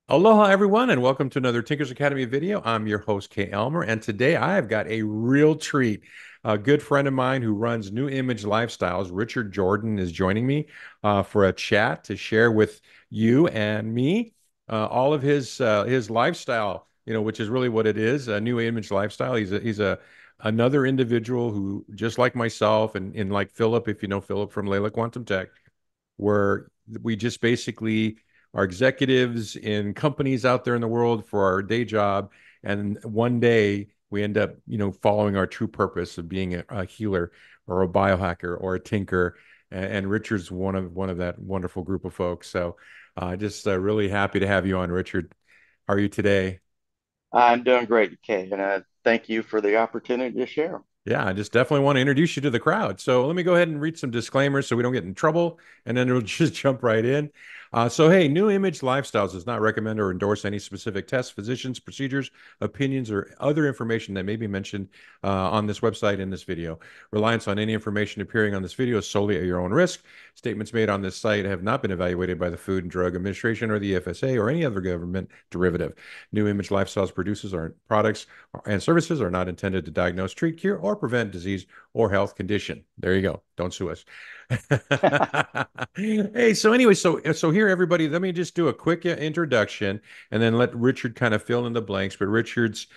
Aloha, everyone, and welcome to another Tinkers Academy video. I'm your host, Kay Elmer, and today I have got a real treat. A good friend of mine who runs New Image Lifestyles, Richard Jordan, is joining me for a chat to share with you and me all of his lifestyle, which is really what it is, a New Image Lifestyle. He's a another individual who, just like myself and like Philip, if you know Philip from Layla Quantum Tech, where we just basically are executives in companies out there in the world for our day job. And one day we end up, following our true purpose of being a healer or a biohacker or a tinker. And Richard's one of that wonderful group of folks. So just really happy to have you on, Richard. How are you today? I'm doing great, Kay, and thank you for the opportunity to share. Yeah, I just definitely want to introduce you to the crowd. So let me go ahead and read some disclaimers so we don't get in trouble, and then we'll just jump right in. Hey, New Image Lifestyles does not recommend or endorse any specific tests, physicians, procedures, opinions, or other information that may be mentioned on this website in this video. Reliance on any information appearing on this video is solely at your own risk. Statements made on this site have not been evaluated by the Food and Drug Administration or the FSA or any other government derivative. New Image Lifestyles produces our products and services are not intended to diagnose, treat, cure, or prevent disease or health condition. There you go. Don't sue us. Hey, so anyway, so here, everybody, let me just do a quick introduction and then let Richard kind of fill in the blanks. But Richard's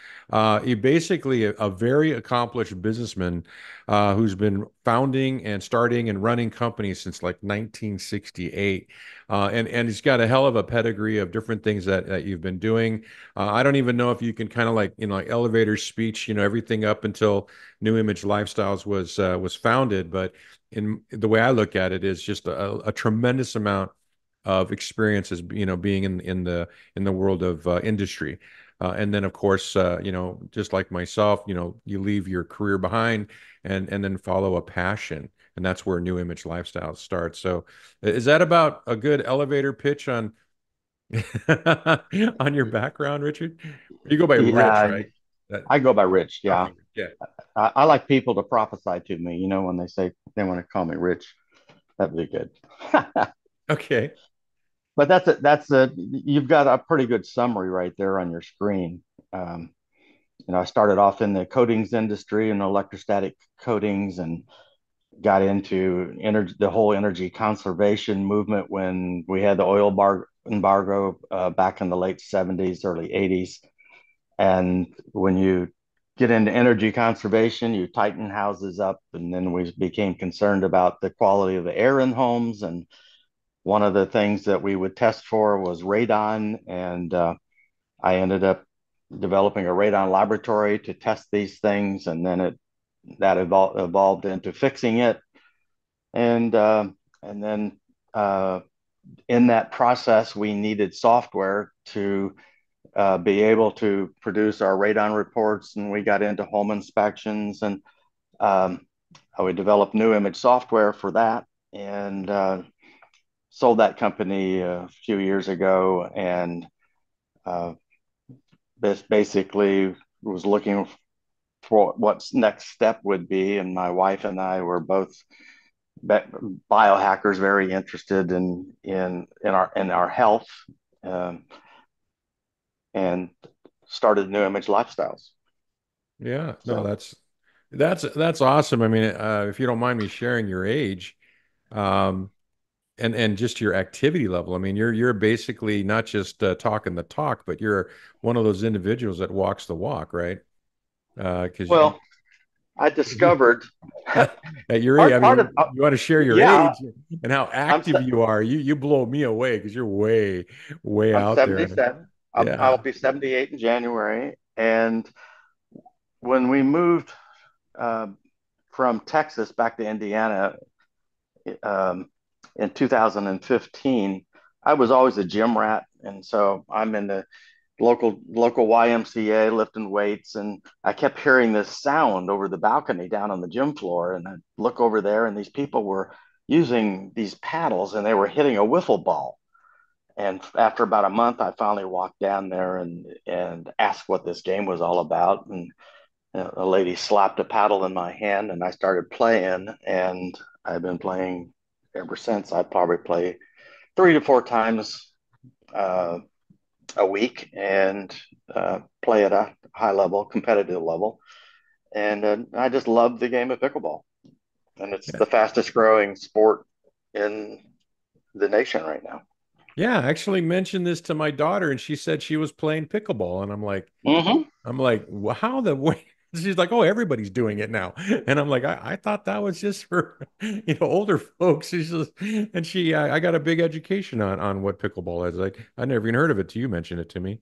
he basically a very accomplished businessman who's been founding and starting and running companies since like 1968. And he's got a hell of a pedigree of different things that you've been doing. I don't even know if you can kind of like elevator speech, everything up until New Image Lifestyles was founded. But in the way I look at it is just a tremendous amount of experiences, being in the world of industry. And then, of course, just like myself, you leave your career behind and then follow a passion, and that's where New Image Lifestyle starts. So, is that about a good elevator pitch on on your background, Richard? You go by Rich, Yeah, right? That, I go by Rich. Yeah, okay, yeah, I like people to prophesy to me. When they say they want to call me Rich, that'd be good. okay, But you've got a pretty good summary right there on your screen. Um, I started off in the coatings industry and electrostatic coatings, and got into the whole energy conservation movement when we had the embargo back in the late 70s, early 80s. And when you get into energy conservation, you tighten houses up. And then we became concerned about the quality of the air in homes. And one of the things that we would test for was radon. And I ended up developing a radon laboratory to test these things. And then that evolved into fixing it. And then uh, in that process, we needed software to be able to produce our radon reports, and we got into home inspections, and um, we developed new image software for that, and sold that company a few years ago, and uh, this basically was looking for what's next step would be, and my wife and I were both biohackers, very interested in our health, um, and started New Image Lifestyles. yeah. No, So, that's awesome. I mean, if you don't mind me sharing your age, um, and just your activity level. I mean, you're basically not just talking the talk, but you're one of those individuals that walks the walk, right? Because well, I discovered at your age, I part part of mean, you want to share your yeah. age and how I'm active you are. You blow me away because you're way I'm out there. 77. I'll Yeah. be 78 in January. And when we moved uh, from Texas back to Indiana um, in 2015, I was always a gym rat, and so I'm in the local YMCA lifting weights, and I kept hearing this sound over the balcony down on the gym floor, and I look over there, and these people were using these paddles, and they were hitting a wiffle ball. And after about a month, I finally walked down there and asked what this game was all about. And a lady slapped a paddle in my hand, and I started playing. And I've been playing ever since. I probably play 3 to 4 times uh, a week and play at a high level, competitive level. And I just love the game of pickleball. And it's Yeah. the fastest growing sport in the nation right now. Yeah, I actually mentioned this to my daughter and she said she was playing pickleball and Mm-hmm. I'm like, well, how the way? She's like, oh, everybody's doing it now. And I'm like, I thought that was just for, older folks. She's just, and I got a big education on what pickleball is. Like, I never even heard of it till you mentioned it to me.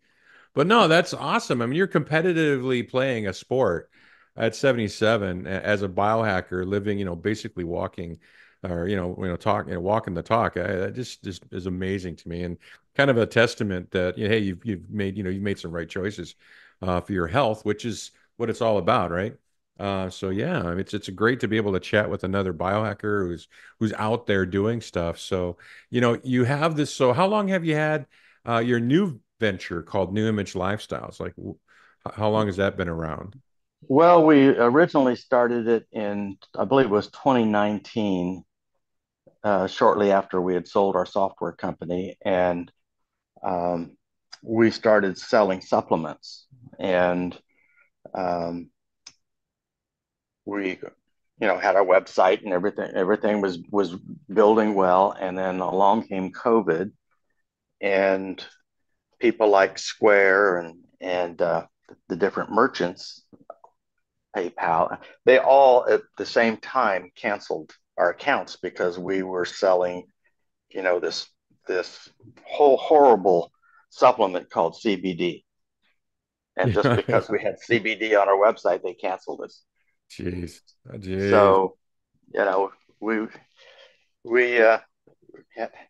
But no, that's awesome. I mean, you're competitively playing a sport at 77 as a biohacker, living, basically walking or, talk, walking the talk. That just is amazing to me and kind of a testament that, hey, you've made some right choices for your health, which is what it's all about, right? So yeah, I mean, it's great to be able to chat with another biohacker who's out there doing stuff. So, you have this. So how long have you had your new venture called New Image Lifestyles? Like, how long has that been around? Well, we originally started it in, I believe it was 2019, shortly after we had sold our software company. And um, we started selling supplements. And um, we, had our website and everything. Everything was building well. And then along came COVID, and people like Square and the different merchants, PayPal, they all at the same time canceled our accounts because we were selling, this whole horrible supplement called CBD. And just Yeah. because we had CBD on our website, they canceled us. Jeez. Jeez. So, you know, we we of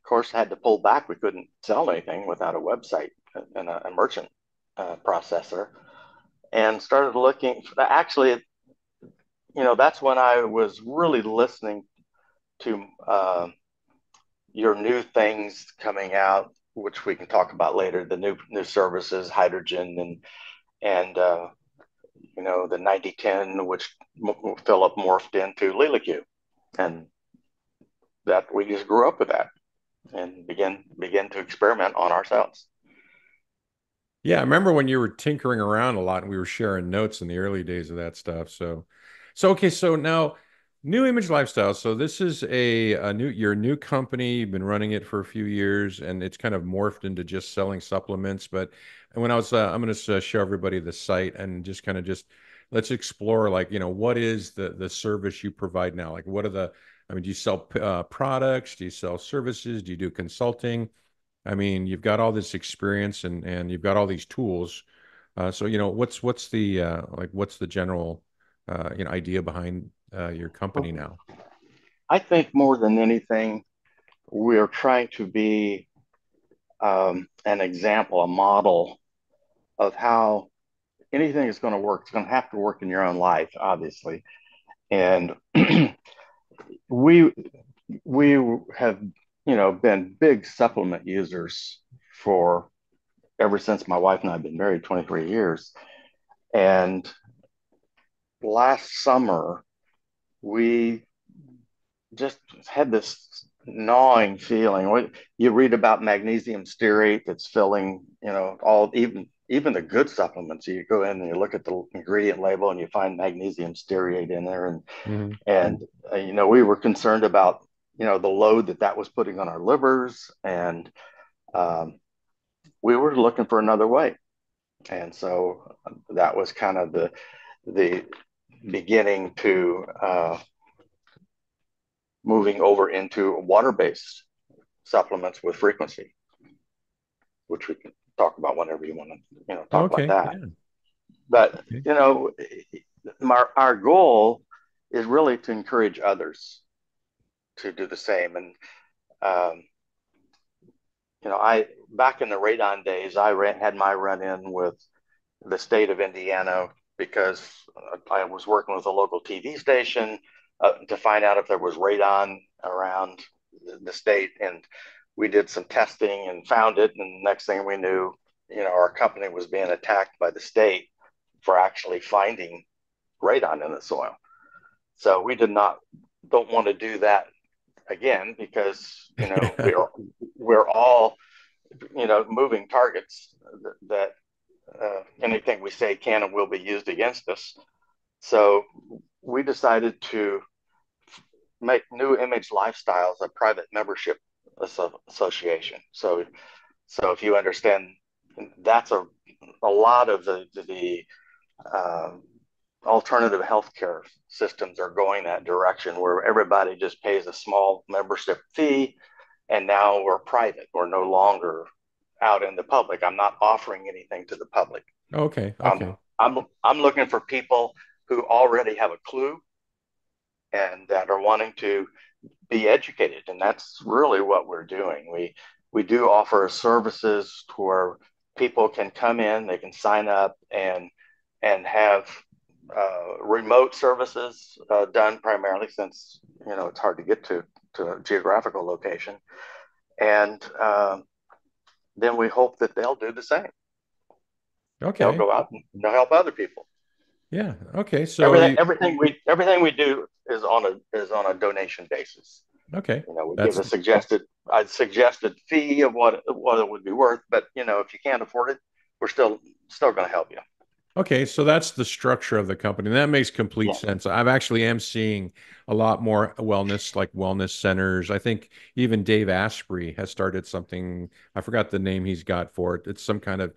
course had to pull back. We couldn't sell anything without a website and a merchant processor, and started looking. Actually, that's when I was really listening to your new things coming out, which we can talk about later. The new services, hydrogen, and the 9010, which Philip morphed into LilaQ, and that we just grew up with that and begin to experiment on ourselves. Yeah, I remember when you were tinkering around a lot and we were sharing notes in the early days of that stuff. So okay, so now New Image Lifestyle. So this is a new your new company. You've been running it for a few years, and it's kind of morphed into just selling supplements. But when I'm going to show everybody the site and just kind of just let's explore like what is the service you provide now? Like what are the I mean, do you sell products? Do you sell services? Do you do consulting? I mean, you've got all this experience and you've got all these tools. So, what's the what's the general idea behind your company now? I think more than anything, we're trying to be an example, a model of how anything is going to work. It's going to have to work in your own life, obviously. And we we have been big supplement users for ever since my wife and I have been married 23 years. And last summer we just had this gnawing feeling. You read about magnesium stearate that's filling, all even the good supplements. You go in and you look at the ingredient label and you find magnesium stearate in there, and Hmm. and we were concerned about the load that was putting on our livers, and um, we were looking for another way. And so that was kind of the beginning to moving over into water-based supplements with frequency, which we can talk about whenever you want to, talk about Okay, that. yeah. But Okay. our goal is really to encourage others to do the same. And um, I back in the radon days, had my run in with the state of Indiana because I was working with a local TV station to find out if there was radon around the state, and we did some testing and found it. And next thing we knew, our company was being attacked by the state for actually finding radon in the soil. So we don't want to do that again because we're all moving targets that anything we say can and will be used against us. So we decided to make New Image Lifestyles a private membership association. So if you understand, that's a lot of the uh, alternative healthcare systems are going that direction, where everybody just pays a small membership fee, and now we're private. We're no longer out in the public. I'm not offering anything to the public. Okay, Um, okay, I'm looking for people who already have a clue and that are wanting to be educated, and that's really what we're doing. We do offer services to where people can come in, they can sign up and have remote services done primarily, since it's hard to get to a geographical location, and then we hope that they'll do the same. They'll okay. go out and they'll help other people. Yeah. Okay. So Everything you, everything we do is on a donation basis. okay. We give That's a suggested fee of what it would be worth, but if you can't afford it, we're still going to help you. Okay, so that's the structure of the company. That makes complete Yeah. sense. I've actually am seeing a lot more wellness, like wellness centers. I think even Dave Asprey has started something. I forgot the name he's got for it. It's some kind of,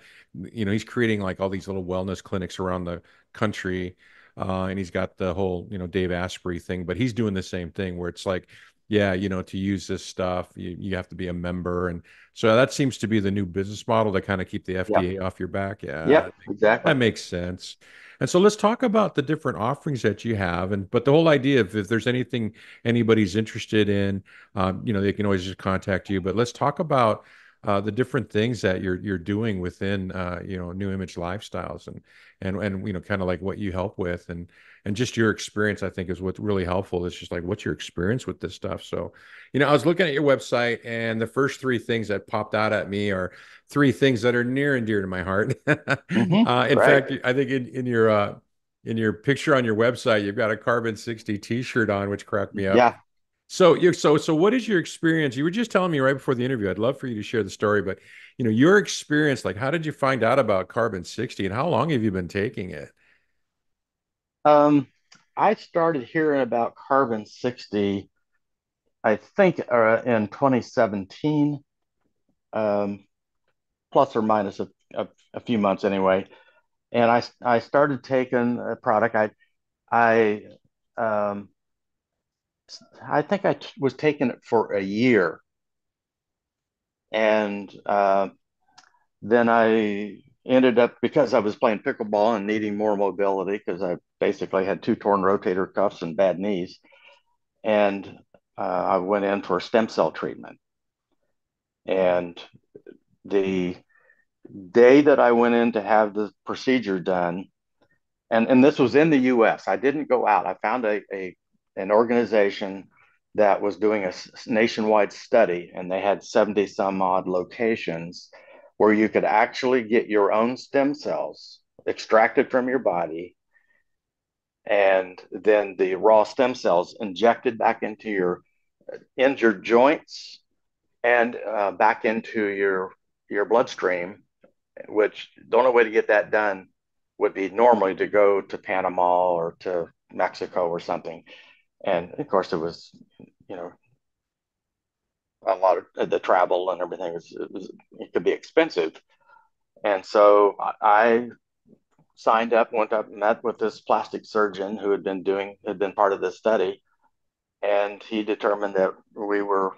he's creating like all these little wellness clinics around the country. And he's got the whole, Dave Asprey thing, but he's doing the same thing where it's like, yeah, to use this stuff, you have to be a member. And so that seems to be the new business model to kind of keep the Yeah. FDA off your back. Yeah, Yep. Exactly. that makes sense. And so let's talk about the different offerings that you have. And but the whole idea of if there's anything anybody's interested in, they can always just contact you. But let's talk about the different things that you're doing within New Image Lifestyles and kind of like what you help with and just your experience. I think is what's really helpful. It's just like what's your experience with this stuff. So, I was looking at your website and the first three things that popped out at me are three things that are near and dear to my heart. In Right. fact, I think in your picture on your website, you've got a Carbon 60 T-shirt on, which cracked me up. Yeah. So what is your experience? You were just telling me right before the interview. I'd love for you to share the story, but your experience, like how did you find out about Carbon 60 and how long have you been taking it? Um, I started hearing about Carbon 60, I think, in 2017, um, plus or minus a few months anyway. And I started taking a product. I um, I think was taking it for a year, and then I ended up, because I was playing pickleball and needing more mobility because I basically had two torn rotator cuffs and bad knees, and I went in for stem cell treatment. And the day that I went in to have the procedure done, and this was in the U.S. I didn't go out. I found a an organization that was doing a nationwide study, and they had 70 some odd locations where you could actually get your own stem cells extracted from your body, and then the raw stem cells injected back into your injured joints and back into your bloodstream. Which the only way to get that done would be normally to go to Panama or to Mexico or something. And of course, it was, you know, a lot of the travel and everything it could be expensive. And so I signed up, went up, met with this plastic surgeon who had been part of this study, and he determined that we were,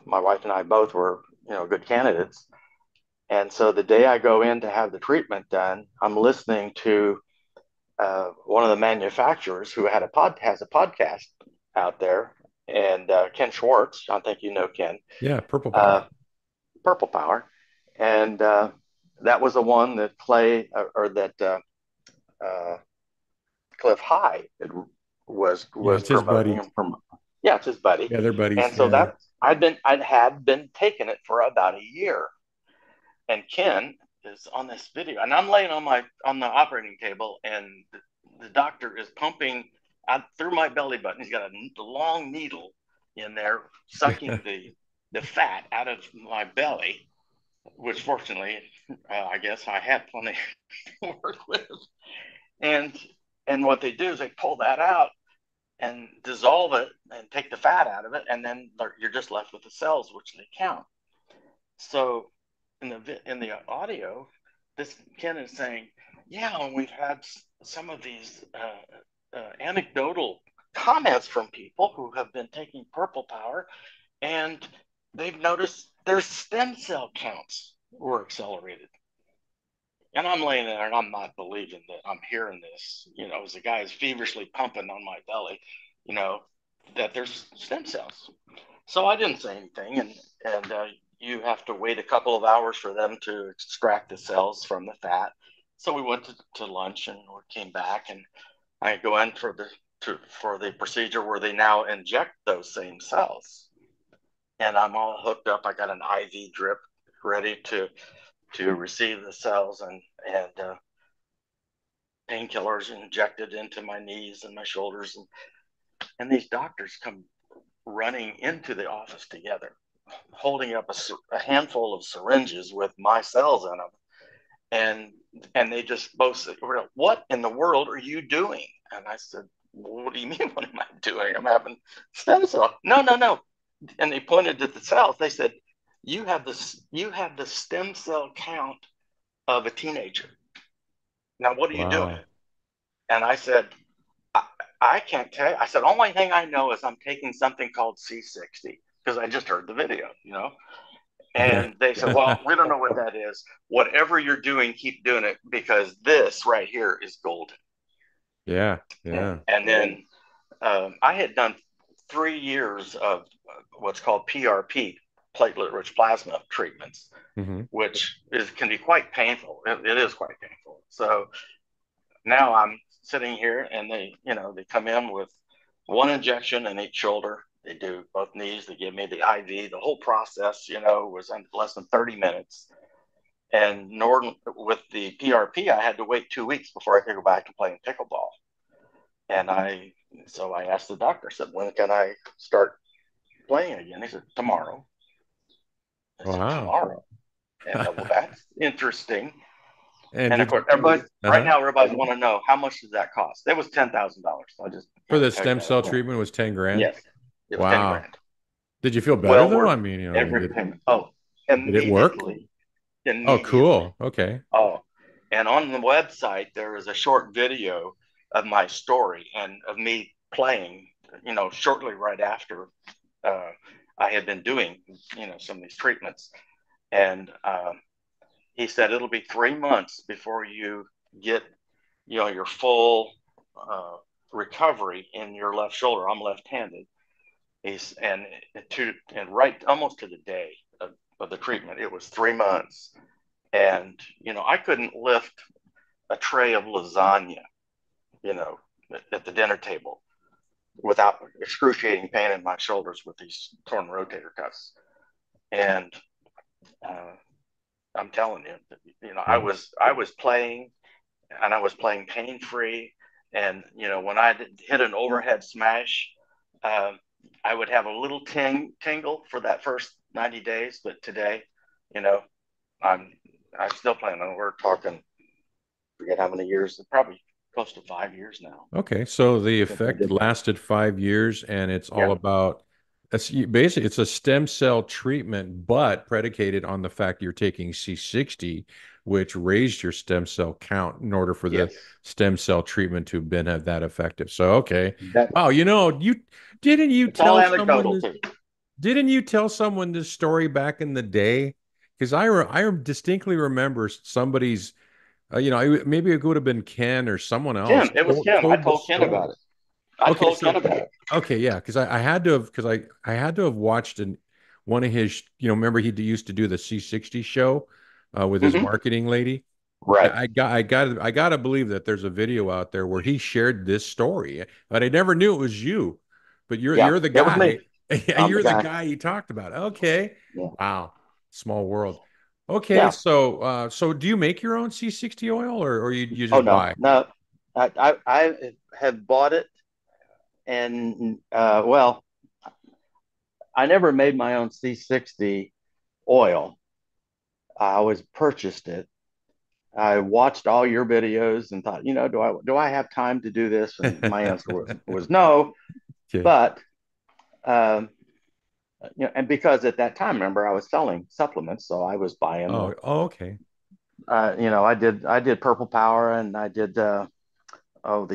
my wife and I both were, good candidates. And so the day I go in to have the treatment done, I'm listening to one of the manufacturers who has a podcast out there, and Ken Schwartz. I think you know Ken, Yeah, Purple uh, Power. Purple Power, and that was the one that Clay or that Cliff High Yeah, was it's his promoting buddy. him from. Yeah, it's his buddy, Yeah, they're and buddies. so Yeah. I had been taking it for about a year, and Ken is on this video, and I'm laying on the operating table, and the doctor is pumping out through my belly button. He's got a long needle in there, sucking the fat out of my belly, which fortunately, I guess I had plenty to work with. And and what they do is they pull that out and dissolve it and take the fat out of it, and then you're just left with the cells, which they count. So in the audio, this Ken is saying, "Yeah, we've had some of these anecdotal comments from people who have been taking purple power, and they've noticed their stem cell counts were accelerated." And I'm laying there and I'm not believing that I'm hearing this, as the guy is feverishly pumping on my belly, you know, that there's stem cells. So I didn't say anything, and you have to wait a couple of hours for them to extract the cells from the fat. So we went to lunch and we came back, and I go in for the procedure where they now inject those same cells, and I'm all hooked up. I got an IV drip ready to receive the cells, and painkillers injected into my knees and my shoulders, and these doctors come running into the office together, holding up a handful of syringes with my cells in them, and they just both said, "What in the world are you doing?" And I said, "What do you mean? What am I doing? I'm having stem cell." No, no, no. And they pointed at the cells. They said, "You have the stem cell count of a teenager. Now, what are you doing?" Wow. And I said, I can't tell you. I said, only thing I know is I'm taking something called C60 because I just heard the video. Yeah. And they said, well, we don't know what that is. Whatever you're doing, keep doing it because this right here is golden. Yeah. And, Yeah. and then I had done 3 years of what's called PRP, platelet rich plasma treatments, Hmm. which can be quite painful. It is quite painful. So now I'm sitting here and they come in with one injection in each shoulder. They do both knees. They give me the IV. The whole process, was in less than 30 minutes. And Norden, with the PRP, I had to wait 2 weeks before I could go back to playing pickleball. And so I asked the doctor, I said, when can I start playing again? He said, tomorrow. I said, Wow. tomorrow. And well, that's interesting. And And of did course, everybody right uh-huh. now, everybody want to know how much does that cost? It was $10,000. So I just For have to the tell you stem that up cell front. treatment was 10 grand? Yes, it was ten Wow. grand. Did you feel better Well though? worth I mean, every did penny. Oh, it work? immediately, Oh, immediately. cool. Okay. Oh, and on the website there is a short video of my story and of me playing. Shortly right after uh, I had been doing some of these treatments, and he said it'll be 3 months before you get your full uh, recovery in your left shoulder. I'm left-handed. He's and right almost to the day of the treatment, it was 3 months, and I couldn't lift a tray of lasagna, you know, at the dinner table without excruciating pain in my shoulders with these torn rotator cuffs. And uh, I'm telling you, I Yeah. was playing, and I was playing pain free. And when I hit an overhead smash, um, I would have a little tingle for that first 90 days. But today, you know, I'm I'm still playing. And we're talking, forget how many years, probably close to 5 years now Okay, so the since I effect did that. lasted 5 years, and it's all Yeah. about basically it's a stem cell treatment, but predicated on the fact you're taking C60, which raised your stem cell count in order for the Yes. stem cell treatment to have been that effective. So, okay, That wow, you didn't you it's all tell someone anecdotal this? too. Didn't you tell someone this story back in the day? Because I distinctly remember somebody's maybe it would have been Ken or someone else Kim, it was Kim. I told the told Ken about story. it. I Okay, told Ken so about it. okay, yeah, because I had to have because I had to have watched one of his remember he used to do the C60 show with his Hmm. marketing lady. Right. I gotta believe that there's a video out there where he shared this story, but I never knew it was you. But you're Yeah. you're the It was me. guy. I'm the You're the guy. guy he talked about. Okay. Yeah. Wow. Small world. Okay, Yeah. so do you make your own C60 oil or you Oh just no, buy? no. I have bought it, and well, I never made my own C60 oil. I always purchased it. I watched all your videos and thought, do I have time to do this? And my answer was no. Okay. But um, and because at that time, remember, I was selling supplements, so I was buying Oh, oh, okay. I did Purple Power, and I did the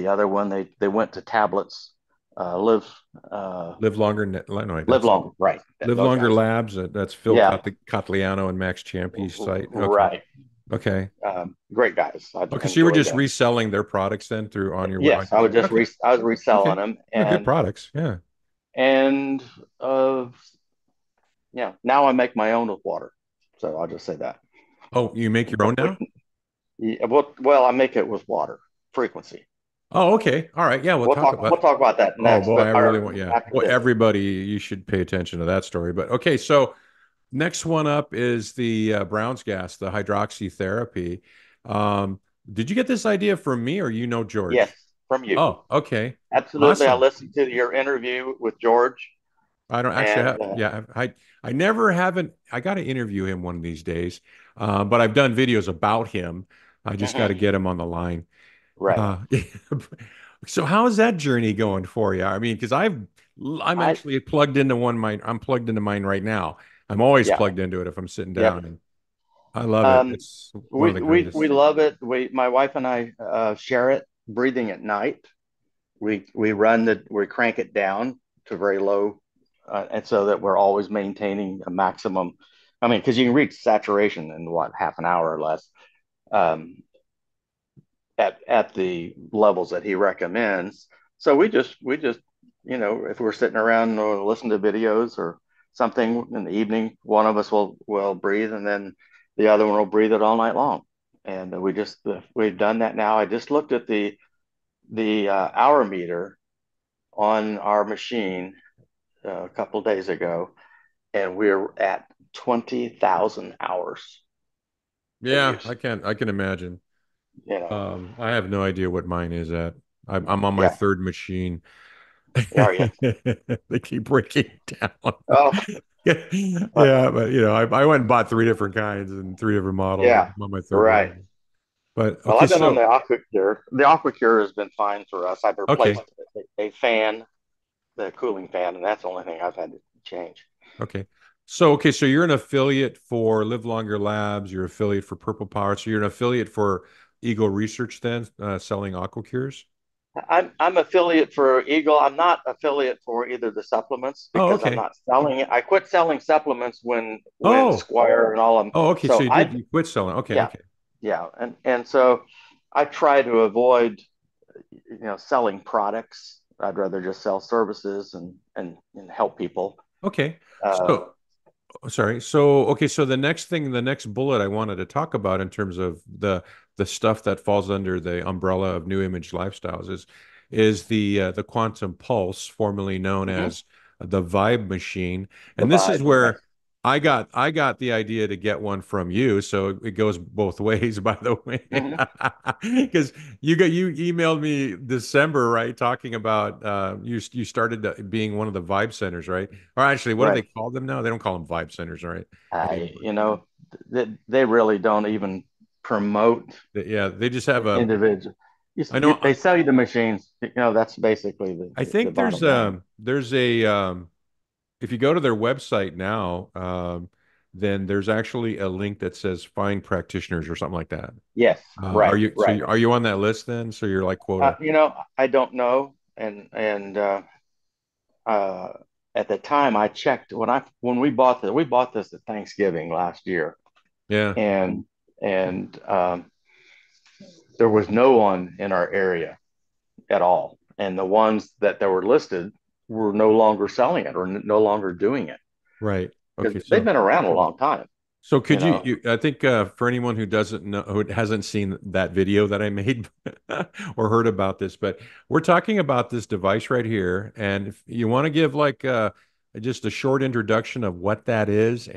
other one. They went to tablets. Live uh, Live longer. No, Live that's longer, right? Live Those Longer guys. Labs. That's Phil Yeah, Cotliano and Max Champy's site. Okay. right. Okay. Great guys. I Okay. So you were enjoy just them. reselling their products then through on Yes, your site. Okay. I was reselling Okay. them, No, good products. Yeah. and uh, yeah. Now I make my own with water, so I'll just say that. Oh, you make your own But now? well, I make it with water frequency. Oh, okay. All right. Yeah, we'll talk We'll about. talk about that Oh next, boy, I but really want. Yeah. after Boy, this. everybody, you should pay attention to that story. But okay, so next one up is the Brown's gas, the hydroxytherapy. Um, did you get this idea from me or you know Yes, George? from you. Oh, okay. Absolutely. I Awesome. listened to your interview with George, I don't actually and have, yeah, I never haven't, I got to interview him one of these days. But I've done videos about him. I just got to mhm, get him on the line. right. Uh, so how is that journey going for you? I mean, because I'm I actually plugged into one mine. I'm plugged into mine right now. I'm always Yeah. plugged into it if I'm sitting Yep. down, and I love it. Um, It's one of the we greatest. love it. My wife and I share it. Breathing at night. We crank it down to very low, and so that we're always maintaining a maximum. I mean, because you can reach saturation in what, half an hour or less. Um, at the levels that he recommends. So we just if we're sitting around or listening to videos or something in the evening, one of us will breathe, and then the other one will breathe it all night long. And we've done that now. I just looked at the hour meter on our machine a couple of days ago, and we're at 20,000 hours of Yeah, use. I can imagine. You know, I have no idea what mine is at. I'm on my yeah. third machine. Are you? They keep breaking down. Oh, Yeah, but I went and bought three different kinds and three different models. yeah. I'm on my third Right. one. But Well, okay, I've been on so the AquaCure. The AquaCure has been fine for us. I've replaced okay, a fan, the cooling fan, and that's the only thing I've had to change. okay. So you're an affiliate for Live Longer Labs, you're an affiliate for Purple Power, so you're an affiliate for Eagle Research then, selling aqua cures? I'm affiliate for Eagle. I'm not affiliate for either the supplements Oh, because I'm okay. not selling it. I quit selling supplements when Oh, Squire and all of them. oh, okay. So So you quit selling. Okay, yeah, okay. yeah, and so I try to avoid selling products. I'd rather just sell services and help people. Okay. Uh, So sorry. So, okay. So the next bullet I wanted to talk about in terms of the stuff that falls under the umbrella of New Image Lifestyles is the Quantum Pulse, formerly known mhm. as the Vibe Machine, The and this is vibe, yes. where I got the idea to get one from you. So it goes both ways, by the way, Mhm. because you emailed me December, right, talking about you started being one of the Vibe centers, right? Or actually, what do they Right. call them now? They don't call them vibe centers, right? I, Anymore. you know, they really don't even promote Yeah, they just have a. individual. I know. They sell you the machines. That's basically I the think bottom line. there's a if you go to their website now, then there's actually a link that says find practitioners or something like that. Yes, Are right, you right. are you on that list then? So you're like quota. I don't know, and at the time I checked when we bought this at Thanksgiving last year, Yeah, and there was no one in our area at all. And the ones that were listed were no longer selling it or no longer doing it right. because Okay, they've so been around a long time, so you could know. I think for anyone who doesn't know, who hasn't seen that video that I made or heard about this, but we're talking about this device right here. And if you want to give like just a short introduction of what that is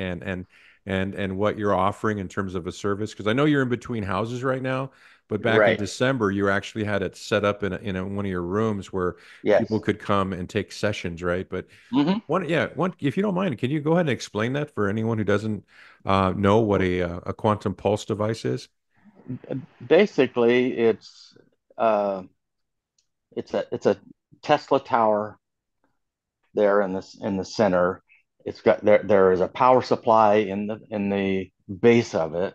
and what you're offering in terms of a service? Because I know you're in between houses right now, but back in Right. December, you actually had it set up in one of your rooms where people Yes. could come and take sessions, right? But Hmm. if you don't mind, can you go ahead and explain that for anyone who doesn't know what a quantum pulse device is? Basically, uh, it's a Tesla tower there in the center. It's got there is a power supply in the base of it,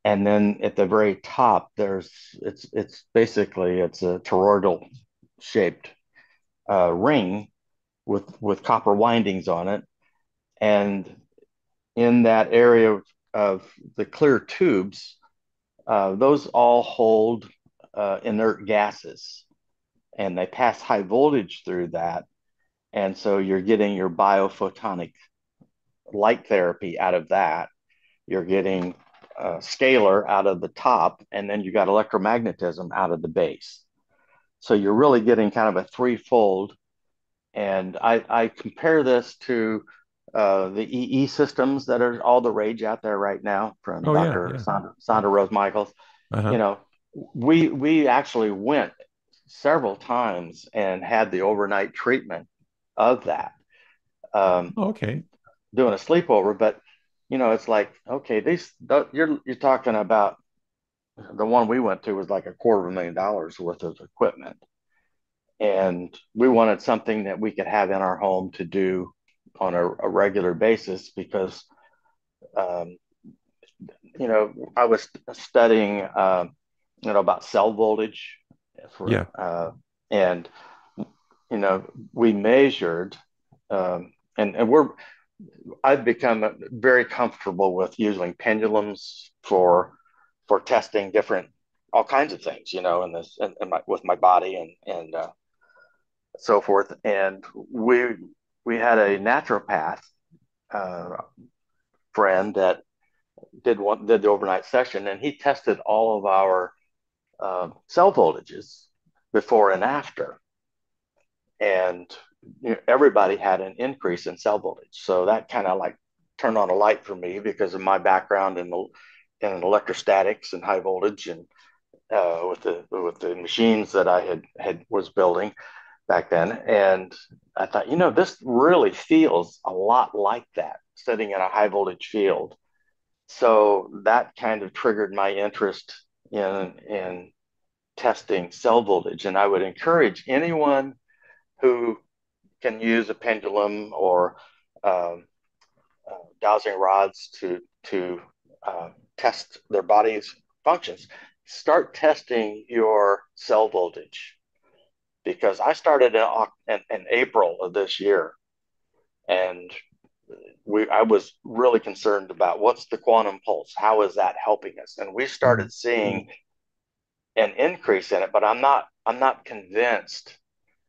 and then at the very top it's basically it's a toroidal shaped ring with copper windings on it, and in that area of the clear tubes, those all hold inert gases, and they pass high voltage through that, and so you're getting your biophotonic light therapy out of that. You're getting scalar out of the top, and then you got electromagnetism out of the base. So you're really getting kind of a threefold. And I compare this to the EE systems that are all the rage out there right now from Oh yeah, Dr. yeah. Sandra Rose Michaels. Uh-huh. You know, we actually went several times and had the overnight treatment of that. Um, Oh, okay. Doing a sleepover, but it's like, okay, you're talking about the one we went to was like $250,000 worth of equipment, and we wanted something that we could have in our home to do on a regular basis because um, I was studying about cell voltage Yeah. for and we measured and I've become very comfortable with using pendulums for testing different all kinds of things, with my body and so forth. And we had a naturopath uh, friend that did the overnight session, and he tested all of our cell voltages before and after, and everybody had an increase in cell voltage. So that kind of like turned on a light for me because of my background in electrostatics and high voltage and with the machines that I had was building back then. And I thought, this really feels a lot like that, sitting in a high voltage field. So that kind of triggered my interest in testing cell voltage. And I would encourage anyone who can use a pendulum or um, dowsing rods to test their body's functions. Start testing your cell voltage because I started in April of this year, and I was really concerned about what's the quantum pulse, how is that helping us, and we Mhm. started seeing an increase in it, but I'm not convinced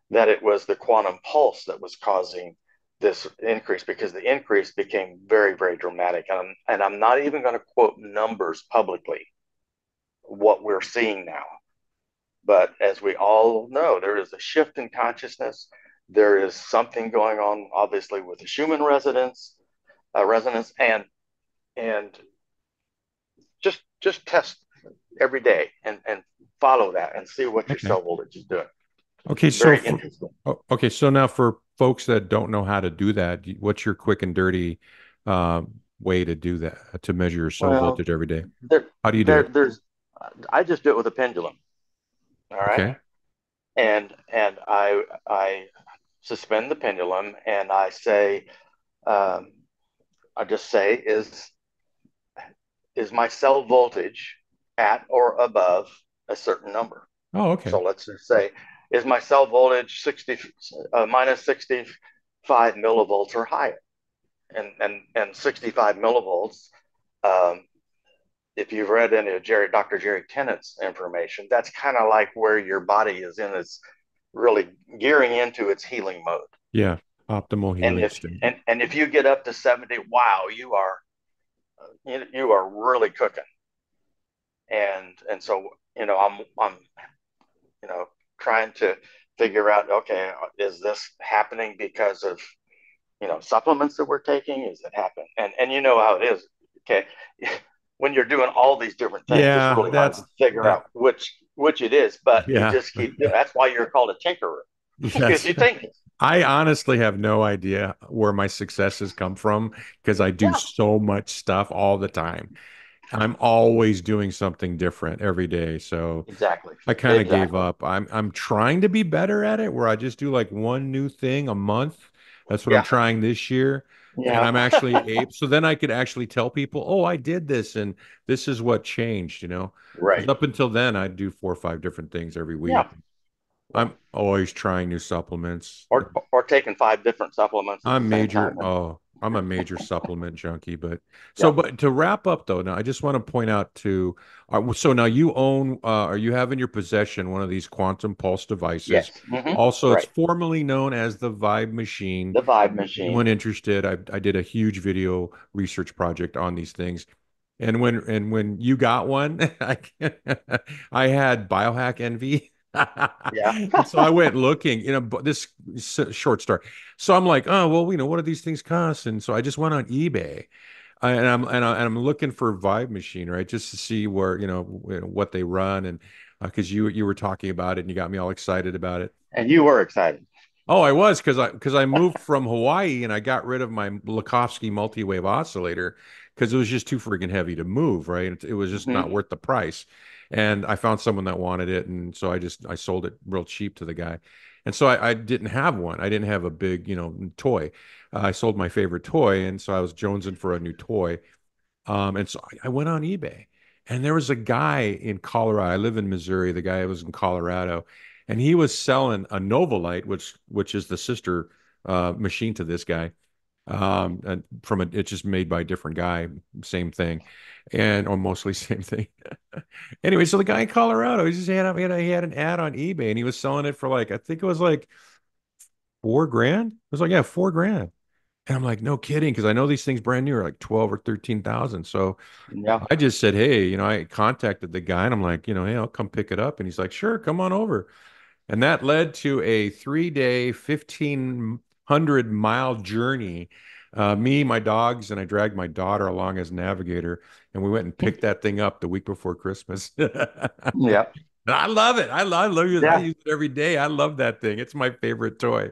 that it was the quantum pulse that was causing this increase because the increase became very, very dramatic. And I'm not even going to quote numbers publicly, what we're seeing now. But as we all know, there is a shift in consciousness. There is something going on, obviously, with the Schumann resonance, and just test every day and follow that and see what your Okay. cell voltage is doing. It's Okay, so very for interesting. okay, so now for folks that don't know how to do that, what's your quick and dirty way to do that, to measure your cell Well, voltage every day? there, How do you do there, it? there's. I just do it with a pendulum. All right, Okay. and I suspend the pendulum and um, I just say, is my cell voltage at or above a certain number? Oh, So okay. let's just say, is my cell voltage minus 65 millivolts or higher? And 65 millivolts. Um, if you've read any of Dr. Jerry Tennant's information, that's kind of like where your body is in its really gearing into its healing mode. Yeah. Optimal And healing if state. and if you get up to 70, wow, you are really cooking. And so I'm you know trying to figure out, okay, is this happening because of supplements that we're taking? Is it happen? And you know how it is. Okay. When you're doing all these different things, it's Yeah, really hard to figure that out which it is, but you yeah. just keep doing it. That's why you're called a tinkerer because Yes. you think, I honestly have no idea where my successes come from because I do yeah, so much stuff all the time. I'm always doing something different every day. So exactly. I kind of gave Exactly. up. I'm trying to be better at it where I just do like one new thing a month. That's what I'm Yeah. trying this year. And Yeah. I'm actually able, so then I could actually tell people, oh, I did this and this is what changed, you know? Because Right. up until then, I'd do 4 or 5 different things every week. Yeah. Yeah. I'm always trying new supplements. Or taking five different supplements at the same time. And I'm a major supplement junkie, but so, yeah. but to wrap up though, now I just want to point out to, so now you own, or you have in your possession one of these quantum pulse devices. Yes. Also, it's Right. formerly known as the Vibe Machine. The Vibe Machine. Anyone interested? I did a huge video research project on these things. And when you got one, I had biohack envy. Yeah. And so I went looking, but this short story. So I'm like, oh, well, what do these things cost? And so I just went on eBay and I'm looking for Vibe Machine, right? Just to see where, what they run and because you were talking about it and you got me all excited about it. And you were excited. Oh, I was because I moved from Hawaii and I got rid of my Lakovsky multi-wave oscillator because it was just too freaking heavy to move, right? It was just not Hmm. worth the price. And I found someone that wanted it, and so I sold it real cheap to the guy. And so I didn't have one. I didn't have a big, toy. I sold my favorite toy, and so I was jonesing for a new toy. And so I went on eBay and there was a guy in Colorado. I live in Missouri. The guy was in Colorado and he was selling a Novolite, which is the sister machine to this guy. And it's just made by a different guy, same thing, and or mostly same thing. Anyway, so the guy in Colorado, he had an ad on eBay and he was selling it for like, I think it was like 4 grand. It was like, yeah, 4 grand. And I'm like, no kidding, because I know these things brand new are like 12 or 13,000. So Yeah. I just said, hey, I contacted the guy and I'm like, hey, I'll come pick it up. And he's like, sure, come on over. And that led to a 3 day, 1,500-mile journey. Me, my dogs, and I dragged my daughter along as navigator. And we went and picked that thing up the week before Christmas. Yeah. I love it. I love it. I Yeah. use it every day. I love that thing. It's my favorite toy.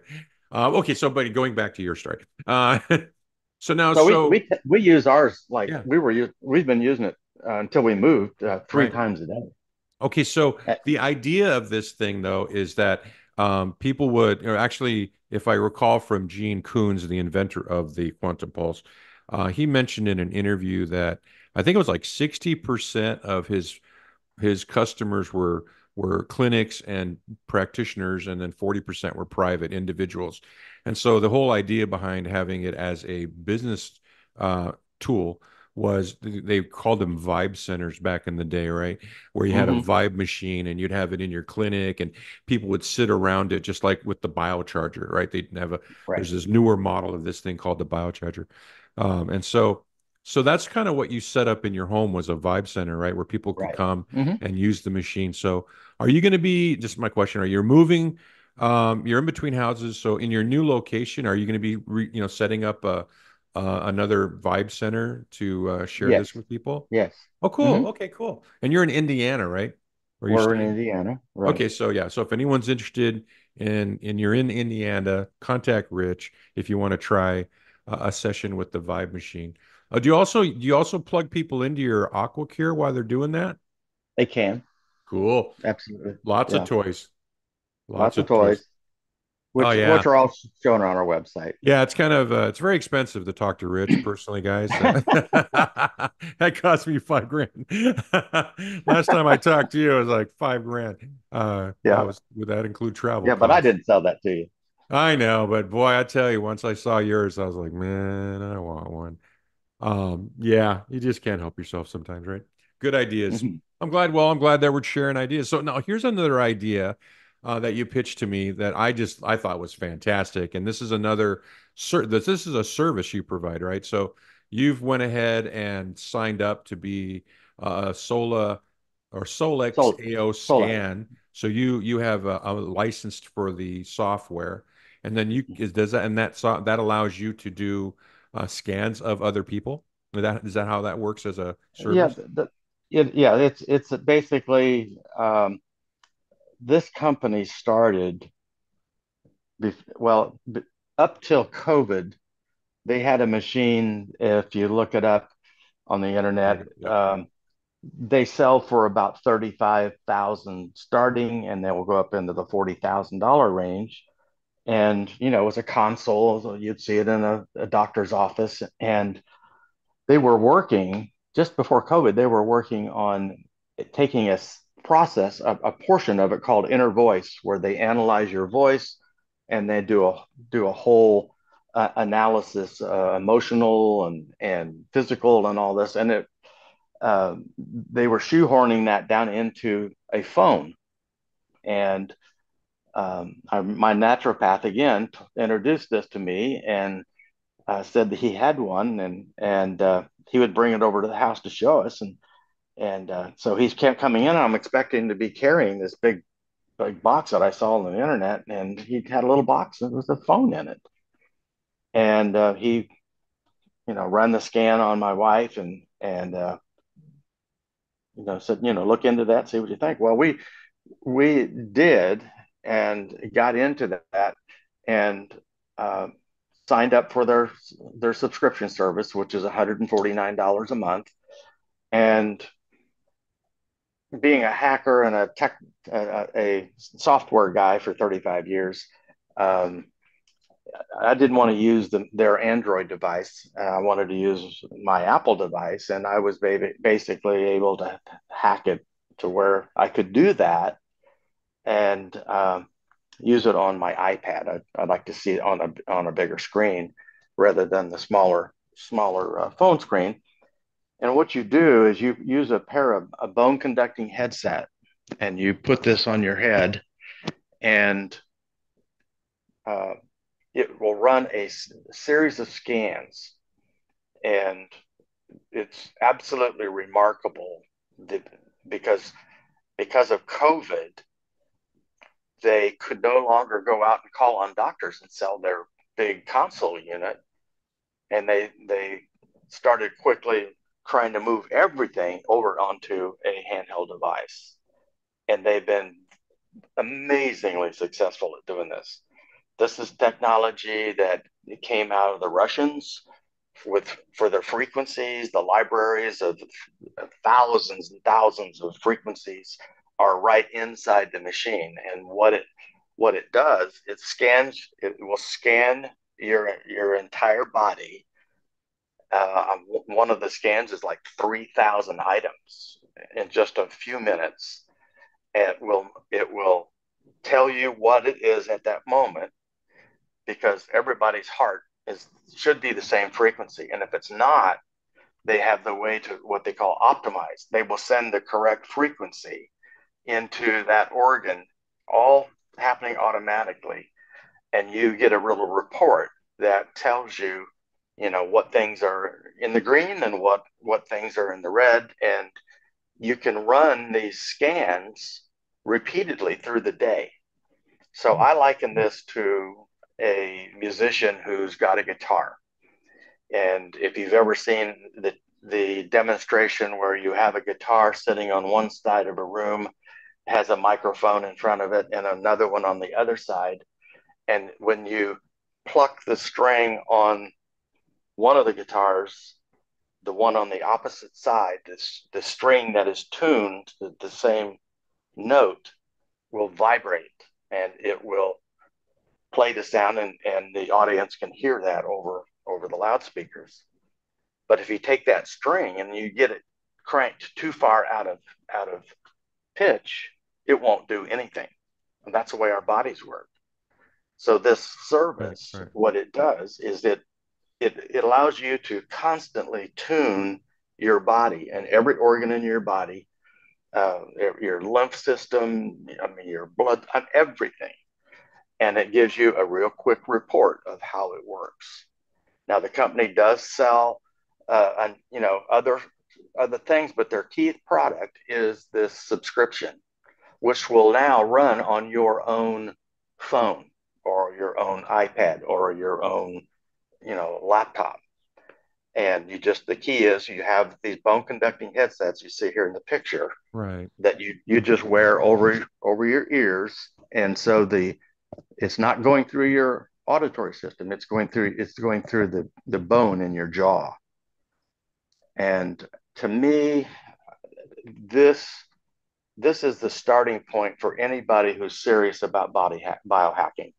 Okay, so buddy, going back to your story. So now, So we so we we use ours like yeah, we've been using it until we moved three right. times a day. Okay, so Uh, the idea of this thing, though, is that people would, or actually, if I recall from Gene Coons, the inventor of the quantum pulse, he mentioned in an interview that I think it was like 60% of his customers were clinics and practitioners, and then 40% were private individuals. And so the whole idea behind having it as a business uh, tool was they called them vibe centers back in the day, right? Where you had a mhm. vibe machine and you'd have it in your clinic and people would sit around it just like with the biocharger, right? They'd have Right. there's this newer model of this thing called the biocharger. And so that's kind of what you set up in your home was a vibe center, right? Where people could Right. come Hmm. and use the machine. So are you going to be, just my question, are you moving, you're in between houses. So in your new location, are you going to be, setting up another vibe center to share this Yes. with people? Yes. Oh, cool. Hmm. Okay, cool. And you're in Indiana, right? Or you're We're in staying? Indiana. Right. Okay, so yeah, so if anyone's interested in you're in Indiana, contact Rich if you want to try a session with the Vibe machine. Do you also plug people into your AquaCure while they're doing that? They can. Cool. Absolutely. Lots of Yeah. toys. Lots Lots of of toys. toys, Oh yeah. which are all shown on our website. Yeah, it's kind of it's very expensive to talk to Rich personally, guys. That cost me 5 grand. Last time I talked to you, it was like 5 grand. That Yeah. was would that include travel Yeah. But I costs? didn't sell that to you. I know, but boy, I tell you, once I saw yours, I was like, man, I want one. Yeah, you just can't help yourself sometimes, right? Good ideas. Hmm. I'm glad that we're sharing ideas. So now here's another idea that you pitched to me that I thought was fantastic. And this is this is a service you provide, right? So you've went ahead and signed up to be a Solex Sold. AO Solex. scan. So you have a license for the software And then does that, and that allows you to do scans of other people? Is that how that works as a Yeah, service? yeah, it's basically this company started well up till COVID. They had a machine. If you look it up on the internet, Yep. they sell for about 35,000 starting, and they will go up into the $40,000 range. And it was a console, so you'd see it in a doctor's office, and they were working just before COVID. They were working on taking a process, a portion of it called inner voice, where they analyze your voice and they do a whole analysis, emotional and physical and all this. And they were shoehorning that down into a phone. And my naturopath again introduced this to me and said that he had one, and he would bring it over to the house to show us. And so he's kept coming in. And I'm expecting to be carrying this big box that I saw on the internet, and he had a little box and there was a phone in it. And he, ran the scan on my wife and said, look into that, see what you think. Well, we did and got into that and uh, signed up for their subscription service, which is $149 a month. And being a hacker and a software guy for 35 years, um, I didn't want to use their Android device. I wanted to use my Apple device, and I was basically able to hack it to where I could do that and use it on my iPad. I'd like to see it on a bigger screen rather than the smaller phone screen. And what you do is you use a bone conducting headset, and you put this on your head, and uh, it will run a series of scans, and it's absolutely remarkable that because of COVID, they could no longer go out and call on doctors and sell their big console unit, and they started quickly trying to move everything over onto a handheld device, and they've been amazingly successful at doing this. This is technology that came out of the Russians with for their frequencies. The libraries of thousands and thousands of frequencies are right inside the machine. And what it does, it will scan your entire body. One of the scans is like 3,000 items in just a few minutes. And it will tell you what it is at that moment, because everybody's heart is should be the same frequency. And if it's not, they have the way to what they call optimize. They will send the correct frequency into that organ, all happening automatically. And you get a little report that tells you, what things are in the green and what things are in the red. And you can run these scans repeatedly through the day. So Hmm. I liken this to a musician who's got a guitar. And if you've ever seen the demonstration where you have a guitar sitting on one side of a room, has a microphone in front of it, and another one on the other side. And when you pluck the string on one of the guitars, the one on the opposite side, the string that is tuned to the same note will vibrate, and it will play the sound, and the audience can hear that over the loudspeakers. But if you take that string and you get it cranked too far out of pitch, it won't do anything. And that's the way our bodies work. So this Right, service, right. what it does is it allows you to constantly tune your body and every organ in your body, your lymph system, I mean your blood, everything, and it gives you a real quick report of how it works. Now the company does sell, and other things, but their key product is this subscription, which will now run on your own phone. or your own iPad or your own, laptop. And the key is you have these bone conducting headsets you see here in the picture Right. that you just wear over your ears. And so it's not going through your auditory system. It's going through the bone in your jaw. And to me, this this is the starting point for anybody who's serious about biohacking,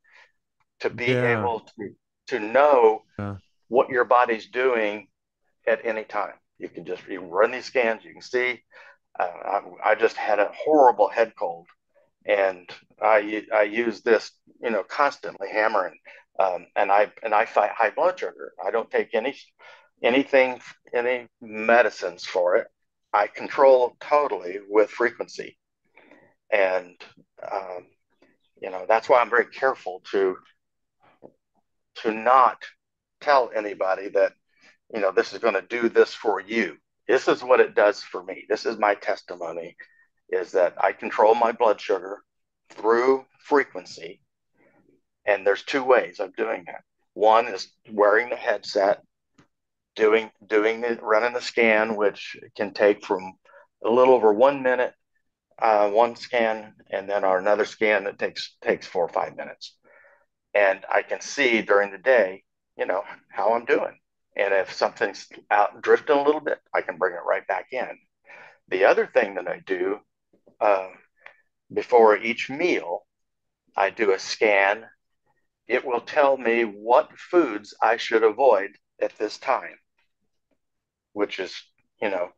to be Yeah. able to know Yeah. what your body's doing at any time. You run these scans, you can see. I just had a horrible head cold, and I use this, constantly hammering, and I fight high blood sugar. I don't take anything, any medicines for it. I control totally with frequency, and um, that's why I'm very careful to not tell anybody that this is going to do this for you. This is what it does for me. This is my testimony, is that I control my blood sugar through frequency. And there's two ways of doing that. One is wearing the headset, running the scan, which can take from a little over 1 minute, one scan, and then another scan that takes 4 or 5 minutes. And I can see during the day, how I'm doing. And if something's out drifting a little bit, I can bring it right back in. The other thing that I do, uh, before each meal, I do a scan. It will tell me what foods I should avoid at this time, which is, you know,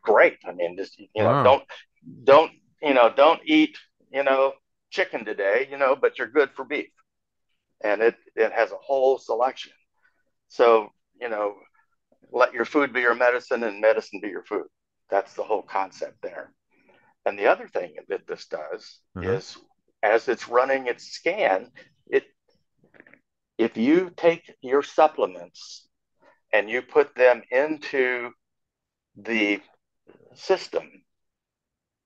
great. I mean, just, Wow. don't, don't eat, you know, chicken today, but you're good for beef. And it has a whole selection. So, let your food be your medicine and medicine be your food. That's the whole concept there. And the other thing that this does Uh-huh. is, as it's running its scan, it if you take your supplements and you put them into the system,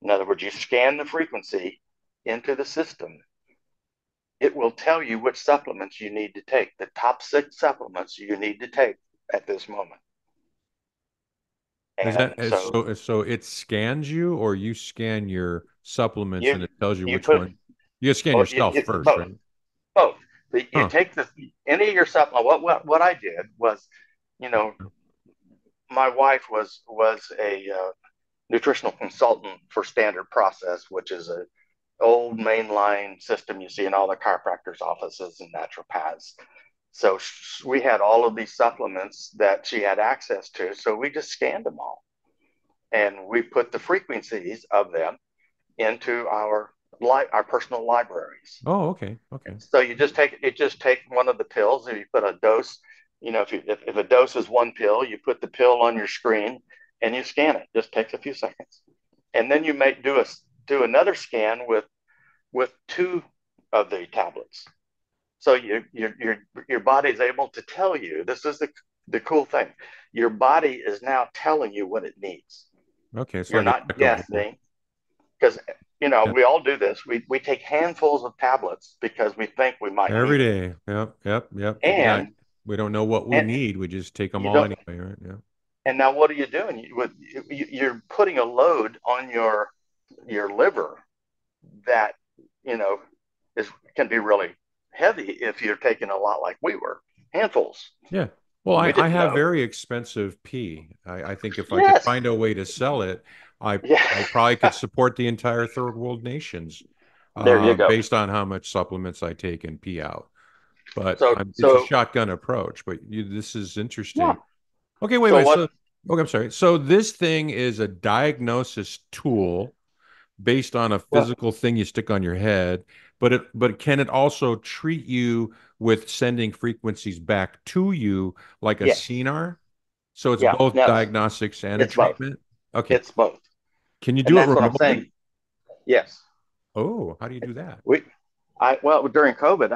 in other words, you scan the frequency into the system, it will tell you which supplements you need to take, the top 6 supplements you need to take at this moment. Is that And so so it scans you or you scan your supplements you and it tells you you which put one? You scan oh, yourself it's first, both. right? Both. You Huh. take any of your supplement. What I did was, you know, my wife was a nutritional consultant for Standard Process, which is a old mainline system you see in all the chiropractors' offices and naturopaths. So we had all of these supplements that she had access to. So we just scanned them all, and we put the frequencies of them into our personal libraries. Oh, okay. Okay. So you just take one of the pills and you put a dose. If a dose is one pill, you put the pill on your screen and you scan it. Just takes a few seconds, and then you may do another scan with two of the tablets. So your body is able to tell you. This is the cool thing. Your body is now telling you what it needs. Okay. It's You're like a not check of all. guessing, because Yeah. we all do this. We take handfuls of tablets because we think we might Every need it, day. Yep. Yep. Yep. Yeah. and We don't know what we and need. We just take them you all don't. anyway, right? Yeah. And now what are you doing? You're putting a load on your liver that you know is can be really heavy if you're taking a lot like we were, handfuls. Yeah. Well, We I didn't have know. very expensive pee. I think if I could Yes. find a way to sell it, Yeah. I probably could support the entire third world nations, There you go. based on how much supplements I take and pee out. But So it's a so shotgun approach. But this is yeah. interesting. Okay, wait, So wait. what? So, okay, I'm sorry. So this thing is a diagnosis tool based on a Well, physical thing you stick on your head, but can it also treat you with sending frequencies back to you like a yes. CNR? So it's Yeah. both No, diagnostics and a it's both. treatment. Okay. It's both. Can you And do it that's what I'm remotely? saying. Yes. Oh, how do you do that? We well, during COVID,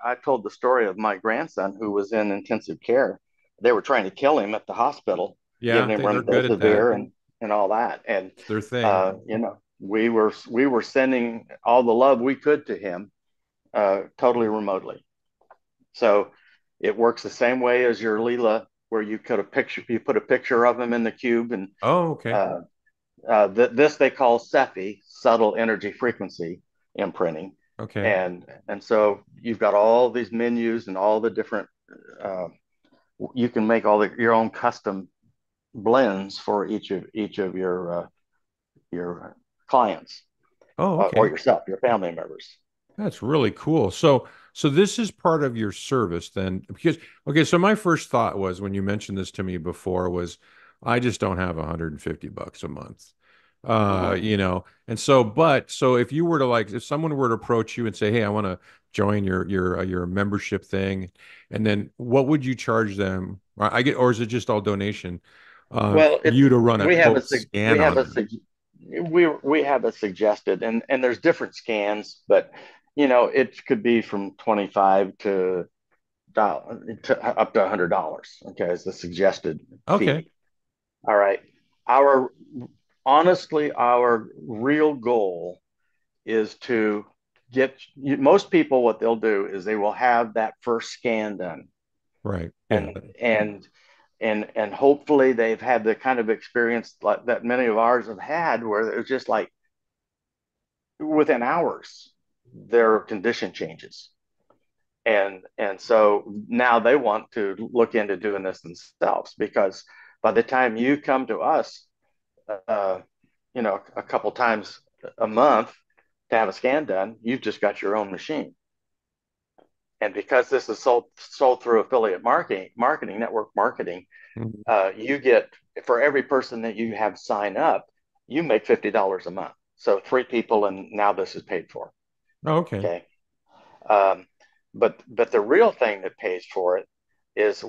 I told the story of my grandson who was in intensive care. They were trying to kill him at the hospital, Yeah, giving him they're good at that. remdesivir and all that. And It's their thing. we were sending all the love we could to him, totally remotely. So it works the same way as your Leela, where you put a picture of them in the cube, and Oh, okay. uh, this they call Cepheid, subtle energy frequency imprinting, Okay. and so you've got all these menus and all the different. Uh, you can make your own custom blends for each of your clients Oh, or okay. yourself, your family members. That's really cool. So this is part of your service then, because okay, so my first thought was when you mentioned this to me before was I just don't have $150 a month. Uh-huh. And so but so if you were to like if someone were to approach you and say, "Hey, I want to join your membership thing," and then what would you charge them? Or is it just all donation Well, for you it's to run a we have a quote sug- scan on them? we have a suggested, and there's different scans, but it could be from 25 to up to $100. Okay, is the suggested Okay. fee. All right. Our honestly, our real goal is to most people, what they'll do is they will have that first scan done, Right. Yeah. and and and hopefully they've had the kind of experience like that many of ours have had, where it was just like within hours their condition changes, and so now they want to look into doing this themselves, because by the time you come to us, uh, a couple times a month to have a scan done, you've just got your own machine. And because this is sold through affiliate marketing, network marketing, Mhm. you get, for every person that you have sign up, you make $50 a month. So three people, and now this is paid for. Oh, okay. Okay. Um, but the real thing that pays for it is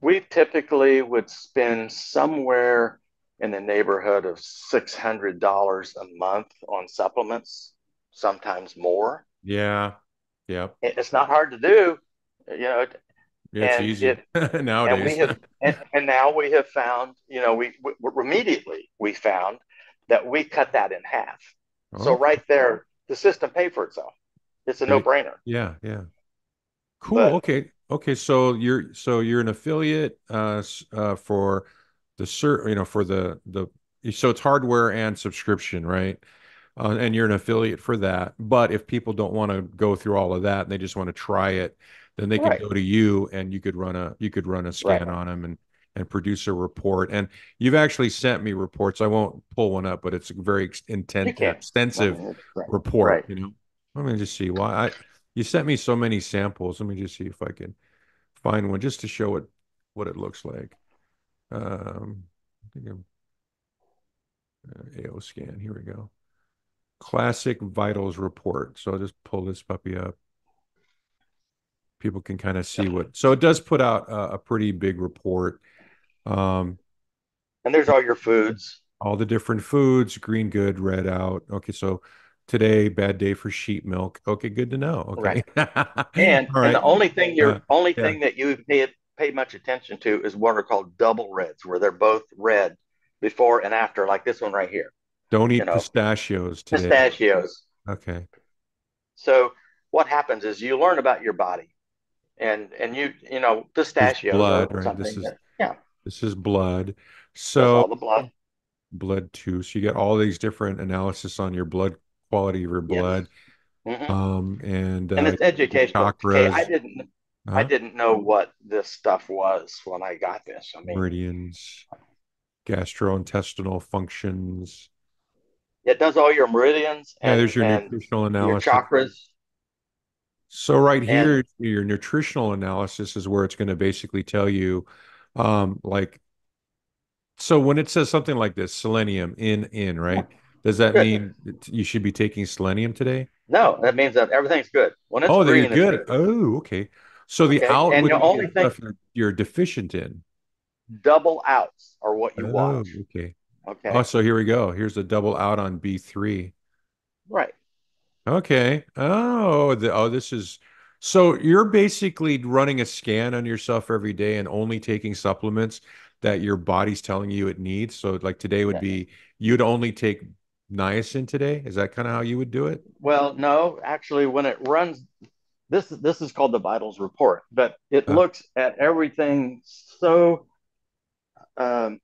we typically would spend somewhere in the neighborhood of $600 a month on supplements, sometimes more. Yeah. Yeah. It's not hard to do, you know, Yeah, it's and easy and we nowadays. have and now we have found, we immediately we found that we cut that in half. So Okay. right there, the system paid for itself. It's a Great. no-brainer. Yeah, yeah. Cool. But Okay. Okay. So you're an affiliate for for the so it's hardware and subscription, right? And you're an affiliate for that. But if people don't want to go through all of that and they just want to try it, then they can right, go to you and you could run a right. scan on them and produce a report. And you've actually sent me reports. I won't pull one up, but it's a very You can. I extensive mean, it's right, report, right. Let me just see why you sent me so many samples. Let me just see if I can find one just to show what it looks like. I think AO scan. Here we go. Classic vitals report. So I'll just pull this puppy up. People can kind of see what. So it does put out a pretty big report. Um, And there's all your foods. all the different foods, green good, red out. Okay, so today, bad day for sheep milk. Okay, good to know. Right. Okay. All And right. the only thing Yeah. that you pay much attention to is what are called double reds, where they're both red before and after, like this one right here. Don't You eat know, pistachios today. pistachios. Okay. So what happens is you learn about your body, and This is pistachios blood, are right? This something is that, yeah, this is blood. that's So all the blood. blood too. So you get all these different analysis on your blood quality of your Yes. blood. Hmm. And And it's your educational. Okay, chakras, I huh? didn't know what this stuff was when I got this. I mean, Meridians, gastrointestinal functions. it does all your meridians Yeah, there's your and nutritional your analysis. chakras, So right and here, your nutritional analysis is where it's going to basically tell you, like, so when it says something like this, selenium in, yeah, right? Does that good. mean that you should be taking selenium today? No, that means that everything's good. When it's Oh, there you're green, it's good. good. Oh, okay. So the Okay, out and would the be the only thing, stuff you're deficient in. double outs are what you want. Oh, okay. Oh, Okay, so here we go. Here's a double out on B3. right. Okay. This is so you're basically running a scan on yourself every day and only taking supplements that your body's telling you it needs. So like today would Yes. be you'd only take niacin today? Is that kind of how you would do it? Well, no, actually, when it runs, this is called the vitals report, but it Uh, looks at everything um,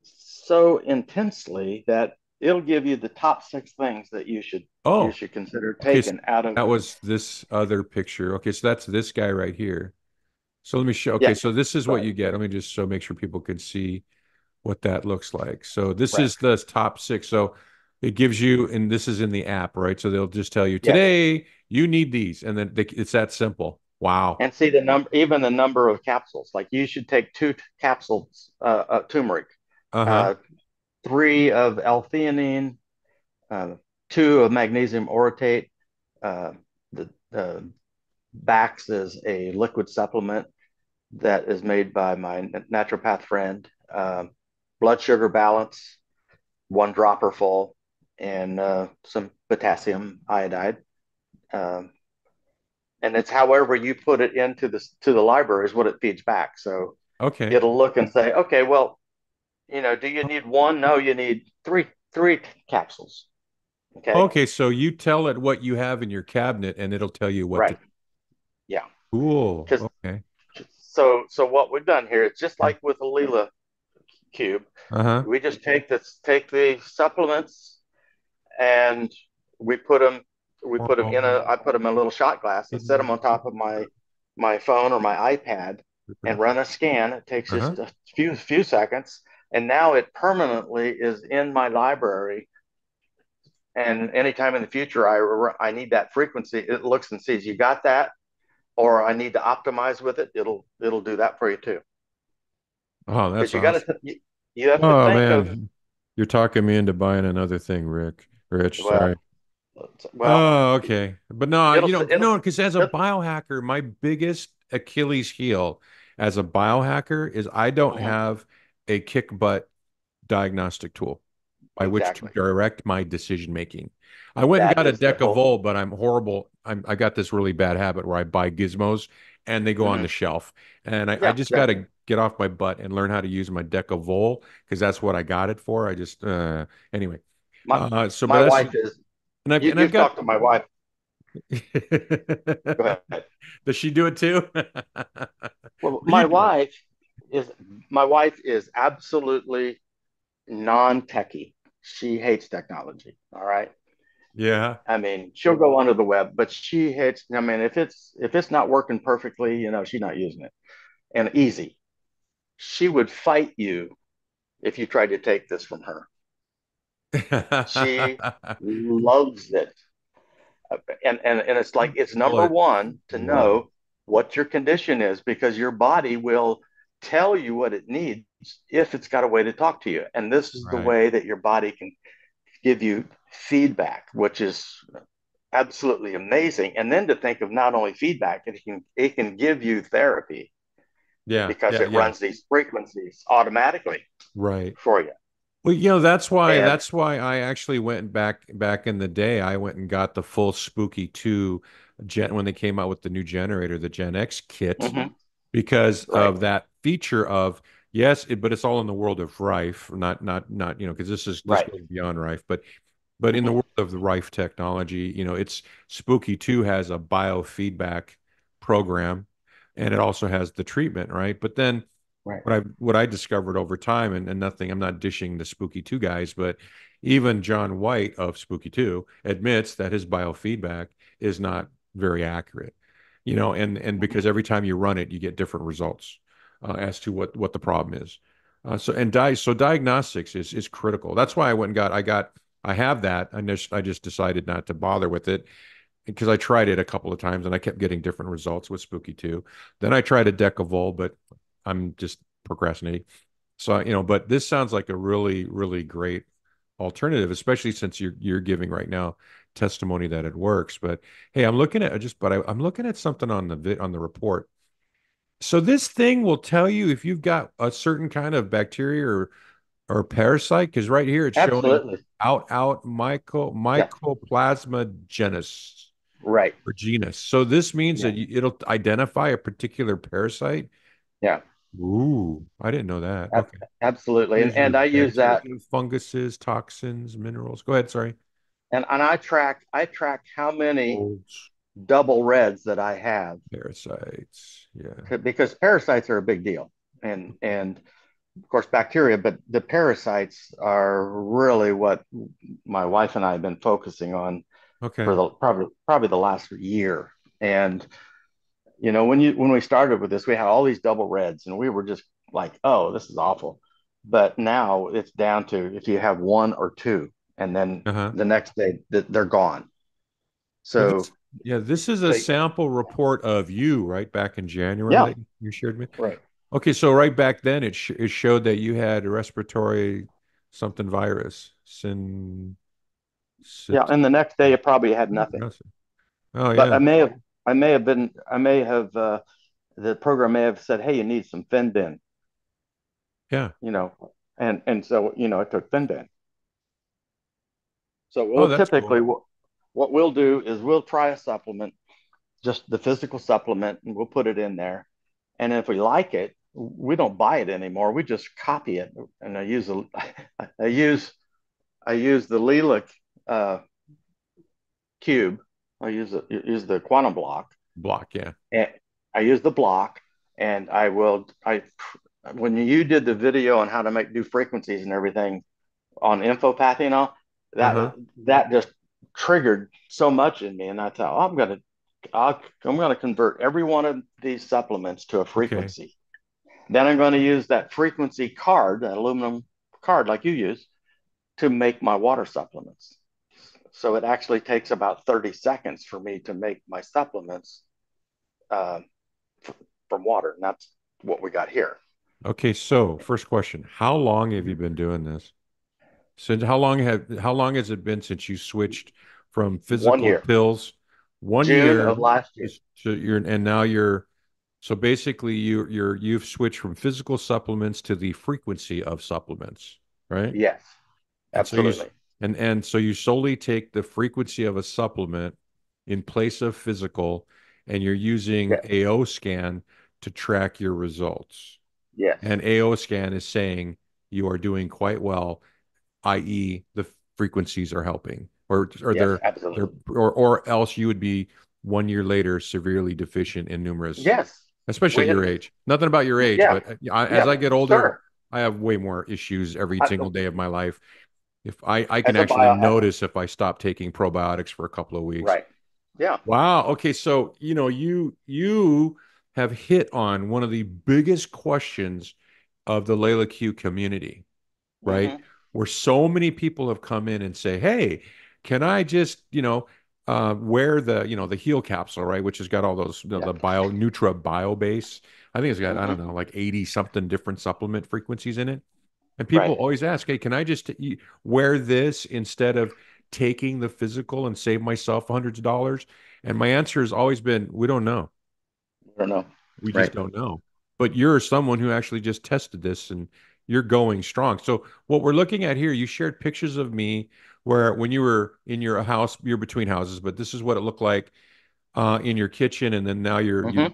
so intensely that it'll give you the top six things that you oh, should consider okay. taking out of. That was this other picture. Okay, so that's this guy right here. So let me show. Okay, Yeah, so this is what right, you get. Let me just so make sure people can see what that looks like. So this right. is the top six. So it gives you, and this is in the app, right? So they'll just tell you Yes, today you need these, and then it's that simple. Wow. and see the number, even the number of capsules. Like you should take two capsules of turmeric, Uh-huh. uh, three of L-theanine, uh, two of magnesium orotate. The Bax is a liquid supplement that is made by my naturopath friend. Blood sugar balance, one dropper full, and some potassium iodide. Um, and it's however you put it into the library is what it feeds back. So Okay. it'll look and say, okay, well, do you need one? No, you need three capsules. Okay, Okay, so you tell it what you have in your cabinet, and it'll tell you what to. right, yeah. Cool. Because Okay. so what we've done here, it's just Yeah. like with the Leela cube. Uh-huh. We just take the supplements and we put them in a Oh. I put them in a little shot glass and set them on top of my phone or my iPad and run a scan. It takes Uh-huh. just a few seconds, and now it permanently is in my library. And anytime in the future I need that frequency, it looks and sees you got that, or I need to optimize with it. It'll do that for you too. Oh, Because that's awesome. you have to Oh think of, man, you're talking me into buying another thing, Rick. Rich, well sorry. well Oh, okay. But no, it'll no, because as a biohacker, my biggest Achilles heel as a biohacker is I don't mhm, have a kick butt diagnostic tool by which to exactly. direct my decision making. I went and That got a is the deck of whole. Vol, but I'm horrible. I got this really bad habit where I buy gizmos and they go on Mhm. the shelf. And I Yeah, just got exactly. to get off my butt and learn how to use my deck of Vol because that's what I got it for. I just anyway. My But my that's wife is. I've You've got. talked to my wife. Go ahead. Does she do it too? Well, Well, you do. is my wife is absolutely non-techie. She hates technology. All right. Yeah. I mean, she'll go onto the web, but she hates. I mean, if it's not working perfectly, she's not using it. And easy, she would fight you if you tried to take this from her. She loves it. And it's like it's Well, number one to yeah, know what your condition is because your body will tell you what it needs if it's got a way to talk to you. And this is the right. way that your body can give you feedback, which is absolutely amazing. And then to think of not only feedback, it can give you therapy Yeah, because yeah, it yeah. runs these frequencies automatically Right. for you. Well, And that's why I actually went back in the day. I went and got the full Spooky 2 gen when they came out with the new generator, the Gen X kit, mhm, because right, of that feature of yes, but it's all in the world of Rife, not because this right, goes beyond Rife, but in the mhm, world of the Rife technology, it's Spooky 2 has a biofeedback program, and it also has the treatment, right? But then right, what I discovered over time, and nothing, I'm not dishing the Spooky 2 guys, but even John White of Spooky 2 admits that his biofeedback is not very accurate. And mhm, because every time you run it, you get different results as to what the problem is. So diagnostics is critical. That's why I have that. I just decided not to bother with it because I tried it a couple of times and I kept getting different results with Spooky 2. Then I tried a Decavol, but I'm just procrastinating. So, but this sounds like a really, really great alternative, especially since you're giving right now testimony that it works. But hey, I'm looking at something on on the report. So this thing will tell you if you've got a certain kind of bacteria or parasite, because right here it's showing absolutely, out yeah, mycoplasma genus right, or genus. So this means yeah, that it'll identify a particular parasite. yeah. Ooh, I didn't know that. Ab- Okay. Absolutely. Here's your And I use that, vegetative funguses, toxins, minerals. Go ahead, sorry. and I track how many Molds, double reds that I have parasites. Yeah. because parasites are a big deal. And of course bacteria, but the parasites are really what my wife and I have been focusing on for Okay. the probably the last year. And when we started with this, we had all these double reds, and we were just like, "Oh, this is awful." But now it's down to if you have one or two, and then Uh-huh. the next day they're gone. Well, So, this is a so sample report of you, right, back in January yeah, that you shared with me. right, Okay, so right back then it showed that you had a respiratory something virus, yeah. sit, And the next day it probably had nothing. oh But yeah, I may have the program may have said, "Hey, you need some Fenbin," yeah. you know, and so it took Fenbin. So Oh, we'll that's typically cool. what we'll do is we'll try a supplement, just the physical supplement, and we'll put it in there. And if we like it, we don't buy it anymore. We just copy it. And I use I use the Leela uh, cube. Use the quantum block, Block, yeah. and I use the block, and I when you did the video on how to make do frequencies and everything on infopathy and all that Uh-huh. that just triggered so much in me, and I thought, oh, I'm gonna convert every one of these supplements to a Okay. frequency. Then I'm going to use that frequency card, that aluminum card like you use, to make my water supplements. So it actually takes about 30 seconds for me to make my supplements uh, from water. And that's what we got here. Okay, so first question, how long have you been doing this? Since how long has it been since you switched from One physical year, pills? One June year of last year. so you're and now you're so basically you've switched from physical supplements to the frequency of supplements, right? Yes, And so you absolutely. and so you solely take the frequency of a supplement in place of physical, and you're using Yes, AO scan to track your results. yes, And AO scan is saying you are doing quite well, i.e., the frequencies are helping, or yes, they're absolutely. or else you would be 1 year later severely deficient in numerous, Yes, especially at we your had, age. Nothing about your age, yeah, but as yeah, I get older, sure. I have way more issues every I, single day of my life. If I can as a actually biohacker, notice if I stop taking probiotics for a couple of weeks. right? Yeah. Wow. Okay, so you have hit on one of the biggest questions of the Layla Q community, right? Mm-hmm. Where so many people have come in and say, "Hey, can I just, wear the heel capsule, right? Which has got all those, Yeah. the Nutra Bio base. I think it's got, I don't Mm-hmm. know, like 80 something different supplement frequencies in it. And people Right. always ask, "Hey, can I just wear this instead of taking the physical and save myself hundreds of dollars?" And my answer has always been, "We don't know. I don't know. We just Right. don't know." But you're someone who actually just tested this and you're going strong. So what we're looking at here, you shared pictures of me where when you were in your house, you're between houses, but this is what it looked like in your kitchen, and then now you've Mm-hmm.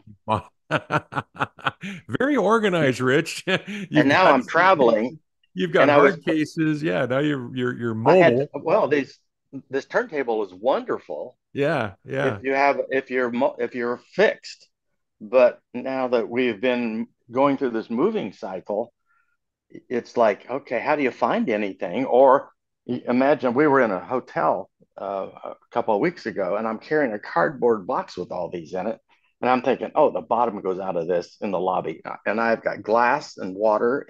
very organized, Rich. And You've now got I'm traveling, you've got and hard cases. Yeah, now you're I had, mobile. well, this turntable is wonderful Yeah, if yeah. you have, if you're fixed. But now that we've been going through this moving cycle, it's like, okay, how do you find anything? Or imagine we were in a hotel a couple of weeks ago, and I'm carrying a cardboard box with all these in it. And I'm thinking, oh, the bottom goes out of this in the lobby, and I've got glass and water,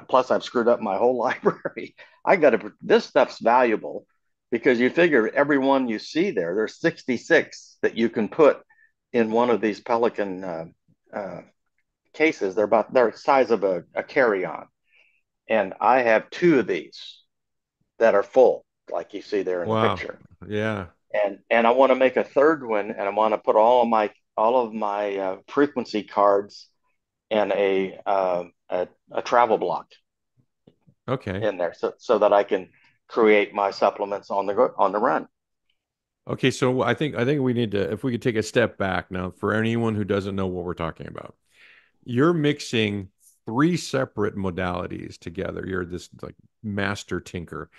plus I've screwed up my whole library. I got to. This stuff's valuable because you figure every one you see there's 66 that you can put in one of these Pelican uh, cases. They're the size of a carry-on, and I have two of these that are full, like you see there in the Wow. picture. Yeah. And I want to make a third one, and I want to put all of my frequency cards and a travel block Okay. in there, so that I can create my supplements on the run. Okay, so I think we need to, if we could take a step back now for anyone who doesn't know what we're talking about. you're mixing three separate modalities together. You're this like master tinker.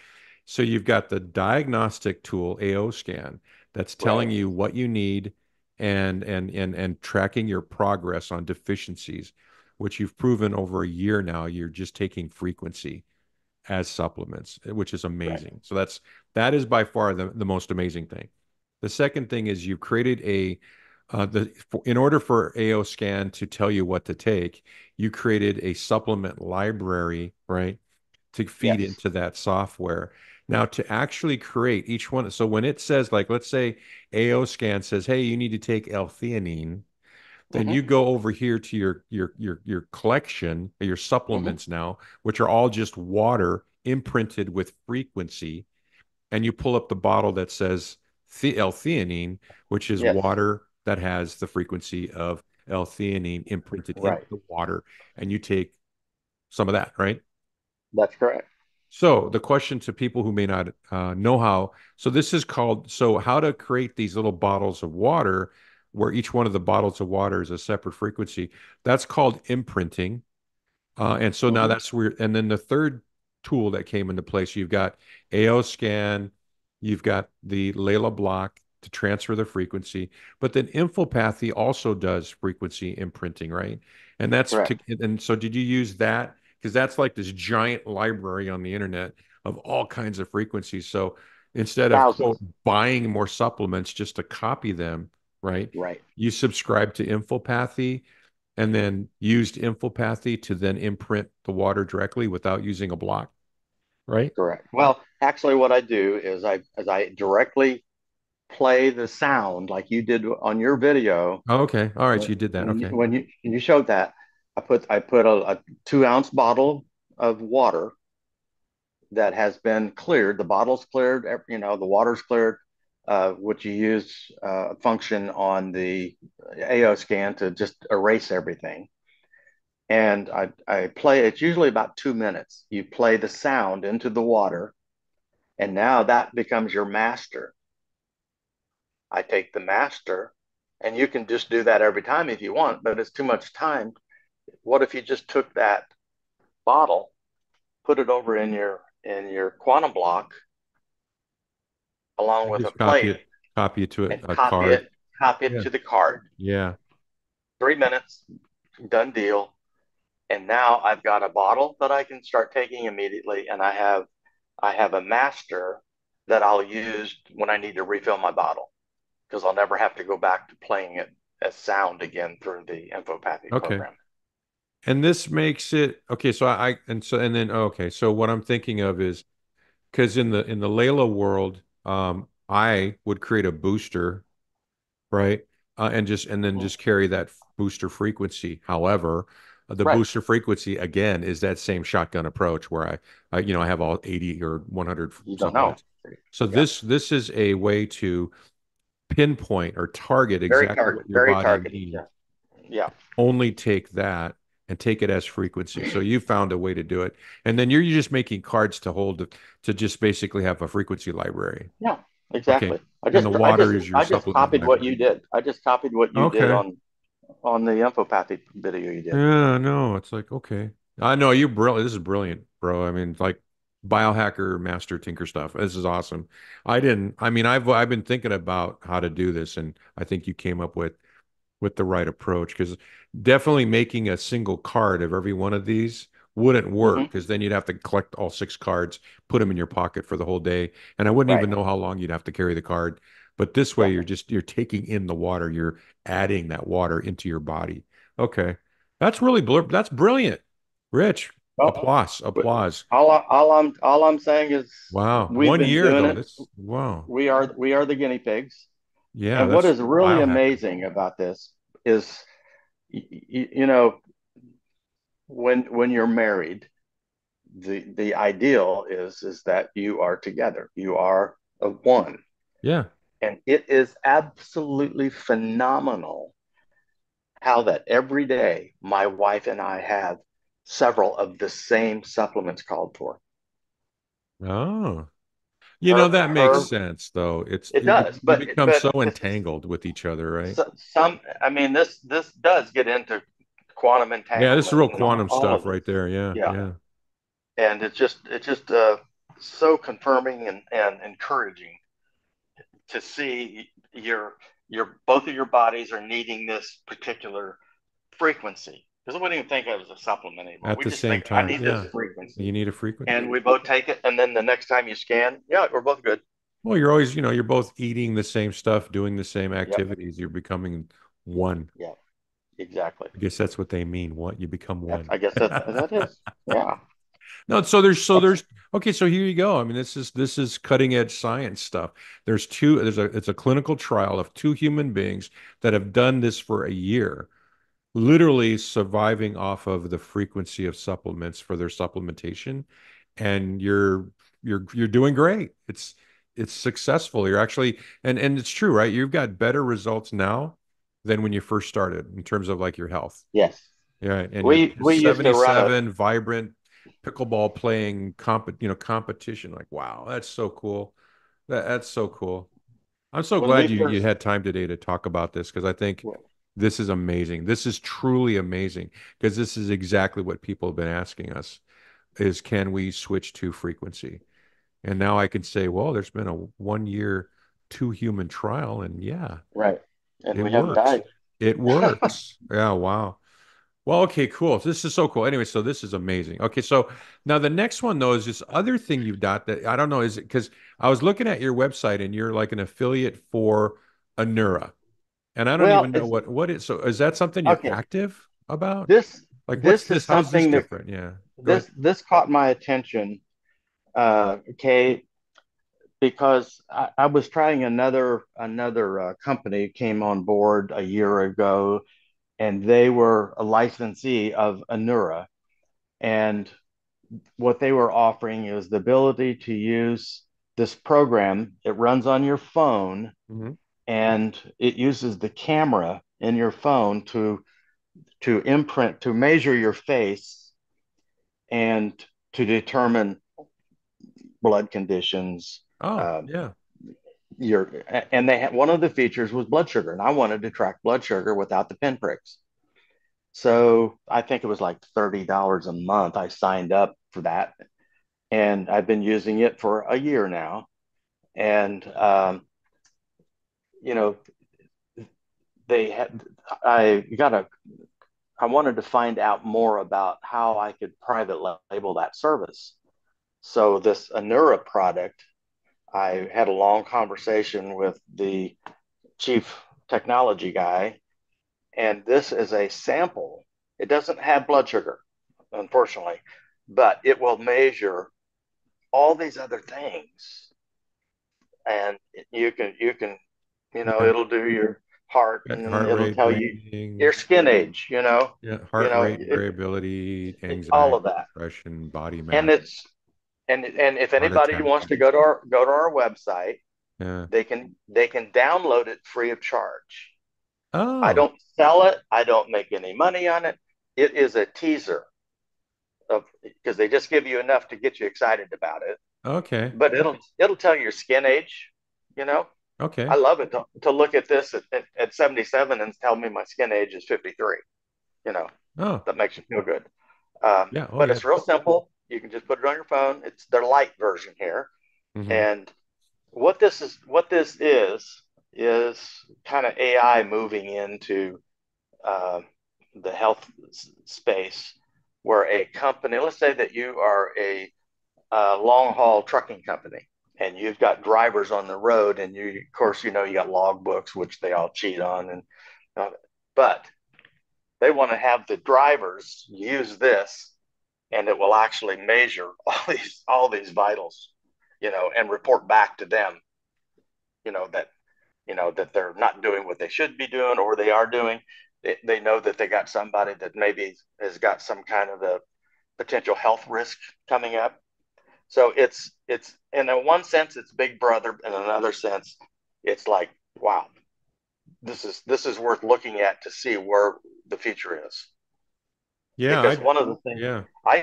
So you've got the diagnostic tool, AO scan, that's telling Right. you what you need and tracking your progress on deficiencies, which you've proven over a year now. You're just taking frequency as supplements, which is Right. amazing. So that is by far the most amazing thing. The second thing is you've created in order for AO scan to tell you what to take, you created a supplement library, right? To feed Yes. into that software. Now, to actually create each one, so when it says, like, let's say AO scan says, hey, you need to take L-theanine, then Hmm. you go over here to your collection, your Hmm. supplements now, which are all just water imprinted with frequency, and you pull up the bottle that says L-theanine, which is Yes. water that has the frequency of L-theanine imprinted into Right. the water, and you take some of that, right? That's correct. So the question to people who may not know how, so this is called, so how to create these little bottles of water where each one of the bottles of water is a separate frequency. That's called imprinting. And so now Hmm. that's where, and then the third tool that came into place, you've got AO scan, you've got the Layla block to transfer the frequency, but then infopathy also does frequency imprinting, right? And that's to, Correct. and so did you use that? Because that's like this giant library on the internet of all kinds of frequencies. So instead of quote Thousands. buying more supplements just to copy them, right? Right. You subscribe to infopathy and then used infopathy to then imprint the water directly without using a block, right? Correct. Well, actually, what I do is I directly play the sound like you did on your video Oh, okay. All right. So when you did that. Okay. you showed that. I put a 2 ounce bottle of water that has been cleared. The bottle's cleared. The water's cleared. Which you use function on the AO scan to just erase everything. And I play. It's usually about 2 minutes. You play the sound into the water, and now that becomes your master. I take the master, and you can just do that every time if you want, but it's too much time. What if you just took that bottle, put it over in your quantum block along And with a just plate copy it to and a card. copy it Yeah. to the card. Yeah. 3 minutes, done deal. And now I've got a bottle that I can start taking immediately, and I have a master that I'll use when I need to refill my bottle because I'll never have to go back to playing it as sound again through the infopathy Okay. program. And this makes it okay. So and then okay. So what I'm thinking of is because in the Layla world, I would create a booster, right? And then Mm-hmm. just carry that booster frequency. However, the Right. booster frequency again is that same shotgun approach where I have all 80 or 100 You don't know. supplements. So Yeah. this is a way to pinpoint or target Very exactly what target, your very body targeted. Yeah. needs. Yeah. Only take that and take it as frequency. So you found a way to do it, and then you're just making cards to just basically have a frequency library. Yeah. Okay, Exactly. I and just the I water just is your I just supplement copied what library. you did. I just copied what you did Okay. on the infopathy video you did. Yeah, no, it's like, okay. I know you're brilliant. This is brilliant, bro. I mean, like biohacker master tinker stuff. This is awesome. I mean, I've been thinking about how to do this, and I think you came up with the right approach because definitely making a single card of every one of these wouldn't work Hmm. because then you'd have to collect all six cards, put them in your pocket for the whole day, and I wouldn't Right. even know how long you'd have to carry the card. But this way, Exactly. you're taking in the water, you're adding that water into your body. Okay, that's brilliant, Rich. Well, Applause, applause. all I'm saying is Wow, we've one been year doing though. it. This wow, We are the guinea pigs. yeah, And what that's is really biohacker. amazing about this is, you know, when you're married, the ideal is that you are together. You are a one. Yeah. And it is absolutely phenomenal how that every day my wife and I have several of the same supplements called for. Oh. That makes Her sense though. It does, You but become but so this is entangled with each other, right? some. I mean, this does get into. quantum Yeah, this is entanglement real and quantum all stuff of this. right there. Yeah, Yeah, yeah. and it's just so confirming and encouraging to see your both of your bodies are needing this particular frequency, because we don't even think of it as a supplement anymore. At We the just same think I time, need this yeah, you frequency, need a frequency. and we both take it, and then the next time you scan, yeah, we're both good. Well, you're always, you're both eating the same stuff, doing the same Yep. activities. You're becoming one. Yeah. Exactly. I guess that's what they mean. What you become That's, one. I guess that is. Yeah. No, so That's there's okay, so here you go. I mean, this is cutting edge science stuff. It's a clinical trial of two human beings that have done this for a year, literally surviving off of the frequency of supplements for their supplementation, and you're doing great. It's successful. You're actually, and it's true, right? You've got better results now than when you first started in terms of like your health. yes. Yeah, and you're We used to run a 77, vibrant, pickleball playing competition. Like, wow, that's so cool. That's so cool. I'm so when glad we you first had time today to talk about this because I think well, this is amazing. This is truly amazing because this is exactly what people have been asking us is can we switch to frequency? And now I can say, well, there's been a 1 year, two human trial, and yeah, right, and it we haven't works. died. It works. Yeah, wow. Well, okay, cool. This is so cool. Anyway, so this is amazing. Okay, so now the next one though is this other thing you've got that I don't know, is it because I was looking at your website and you're like an affiliate for Anura. And I don't Well, even know it's what is so is that something you're okay. active about? This Like what's this is this? How's this something that different? Yeah. Go ahead. this caught my attention, okay, because I was trying another company came on board a year ago, and they were a licensee of Anura, and what they were offering is the ability to use this program. It runs on your phone, Hmm. and it uses the camera in your phone to imprint to measure your face and to determine blood conditions. Oh, Uh, yeah. your and they had one of the features was blood sugar, and I wanted to track blood sugar without the pinpricks. So I think it was like $30 a month. I signed up for that, and I've been using it for a year now. And you know, they had I got a I wanted to find out more about how I could private label that service. So this Anura product, I had a long conversation with the chief technology guy, and this is a sample. It doesn't have blood sugar, unfortunately, but it will measure all these other things, and you can Yeah. it'll do your heart, and then Heart it'll rate, tell you your breathing, skin age, yeah, heart rate variability, all anxiety, of that. depression, body And mass, it's and if heart anybody attack. wants to go to our website, Yeah. they can download it free of charge. I Oh, don't sell it. I don't make any money on it. It is a teaser of because they just give you enough to get you excited about it. okay. But it'll tell you your skin age. You know, I Okay. love it to look at this at 77 and tell me my skin age is 53. You know, Oh, that makes you feel good. yeah. Oh, But yeah. it's real simple. You can just put it on your phone. It's their light version here. Hmm. And what this is kind of AI moving into uh, the health space, where a company, let's say that you are a long haul trucking company, and you've got drivers on the road, and you, of course, you got log books, which they all cheat on, and but they want to have the drivers use this, and it will actually measure all these vitals, and report back to them, that that they're not doing what they should be doing, or they are doing. They know that they got somebody that maybe has got some kind of a potential health risk coming up. So it's in one sense it's Big Brother, in another sense it's like, wow, this is worth looking at to see where the future is. Yeah. Because one of the things Yeah. I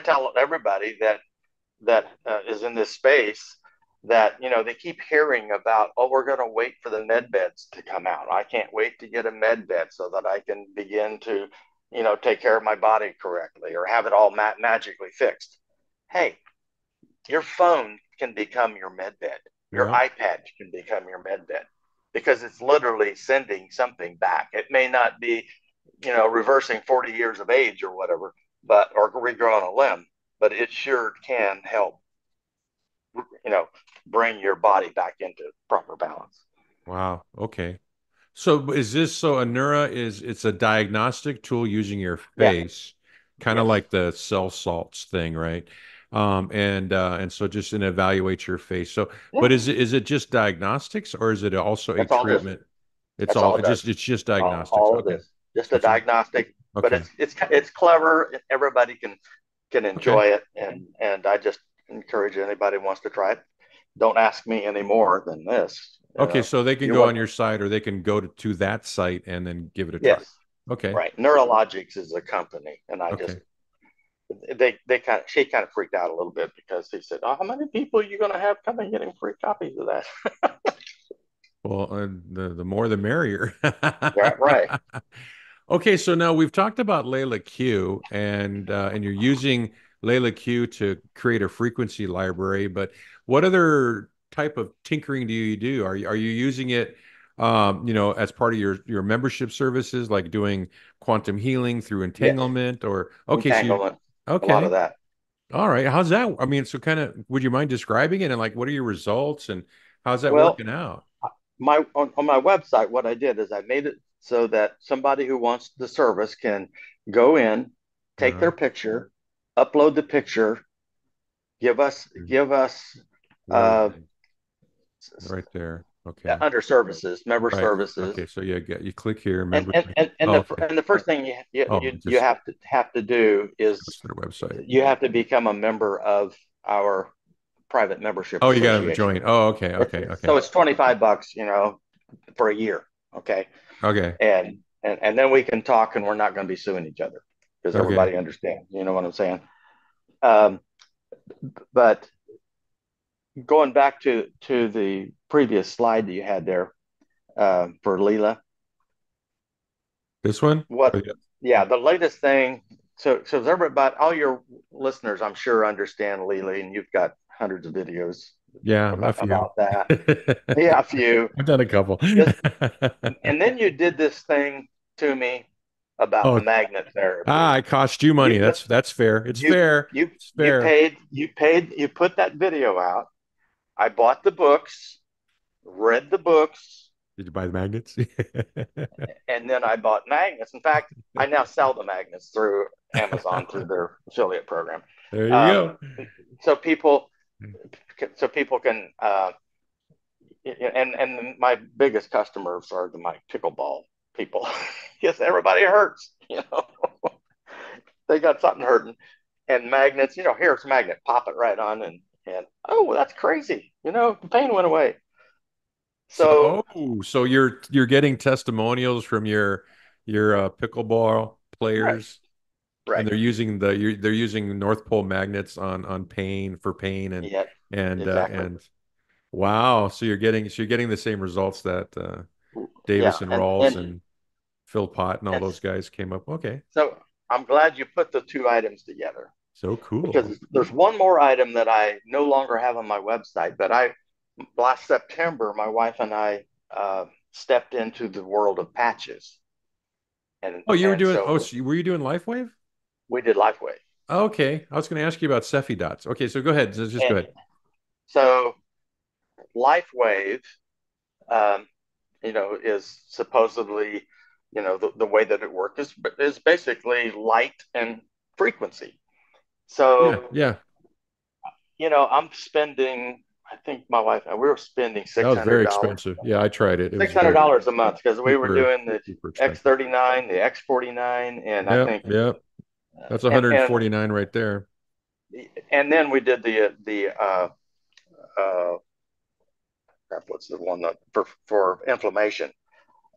tell everybody that is in this space, that, they keep hearing about, oh, we're going to wait for the med beds to come out. I can't wait to get a med bed so that I can begin to, take care of my body correctly or have it all magically fixed. Hey, your phone can become your med bed. Your Yeah. iPad can become your med bed because it's literally sending something back. It may not be, reversing 40 years of age or whatever, but or regrowing a limb, but it sure can help, you know, bring your body back into proper balance. Wow. Okay. So is this so Anura is it's a diagnostic tool using your Yeah. face, kind of Yes. like the cell salts thing, right? And so just an evaluate your face. So, Yeah. but is it just diagnostics or is it also a That's all it is. treatment? It's That's all all it does. it's just diagnostics. All it Okay. is. Just So a it's diagnostic, but okay. it's clever. Everybody can Okay. enjoy it, and I just encourage anybody who wants to try it. Don't ask me any more than this. Okay, so they can You go on want your site or they can go to that site and then give it a try. yes, Okay. right. Neurologics is a company, and I just Okay. they kind of she kind of freaked out a little bit because he said, "Oh, how many people are you going to have coming getting free copies of that?" Well, the more the merrier. Yeah, right. Okay, so now we've talked about Layla Q and you're using Layla Q to create a frequency library, but what other type of tinkering do you do? Are you using it as part of your membership services, like doing quantum healing through Yes, entanglement or okay, so you entanglement, a lot of okay. that. All right. How's that? I mean, so kind of would you mind describing it and like what are your results and how's that Well, working out? my on my website, what I did is I made it so that somebody who wants the service can go in, take Uh, their picture, upload the picture, give us where is uh, it? Right there. Okay. under services, member Right. services, Okay. So you click here, and member. and and and Oh, the okay. and the first thing you Oh, you it you just have to do goes is to their website. you have to become a member of our private membership Oh, you got to association. join. Oh, okay. Okay. Okay. So it's $25, for a year. Okay. Okay. And then we can talk and we're not going to be suing each other because Okay. everybody understands. You know what I'm saying? Um, but going back to the previous slide that you had there for Leela, This one? what? Oh, yeah. Yeah, the latest thing. So everybody, all your listeners, I'm sure understand Leela, and you've got hundreds of videos Yeah, a few. about that. Yeah, a few. I've done a couple. This, and then you did this thing to me about Oh, magnet therapy. it cost you money. You That's fair. It's you fair. you It's you fair. paid you put that video out. I bought the books, read the books, Did you buy the magnets? and then I bought magnets. In fact, I now sell the magnets through Amazon through their affiliate program. There you Um, go. so people can and my biggest customers are my pickleball people. Yes, everybody hurts. They got something hurting, and magnets. Here's a magnet, pop it right on, and oh, that's crazy. The pain went away. So So you're getting testimonials from your pickleball right, players, and right, they're using North Pole magnets on pain for pain yeah, exactly. and wow. So you're getting the same results that Yeah, Davis and and Rawls and and Phil Pott and all and those guys came up. Okay, so I'm glad you put the two items together so cool. because there's one more item that I no longer have on my website, but I last September my wife and I stepped into the world of patches, and Oh, you were and doing. Oh, so so were you doing LifeWave? we did LifeWave, Okay, I was going to ask you about Cephi dots. Okay, so go ahead. Just go and ahead. so LifeWave, um, is supposedly, the way that it works is basically light and frequency. Yeah, So, yeah. I'm spending, I think my wife, we were spending That six was hundred very dollars, expensive. Yeah, I tried it. It was six hundred very dollars a month because we were super, doing the super expensive. X39, the X49, and I Yep, think, yep. That's and 149 right there. then we did uh, what's the one that for inflammation.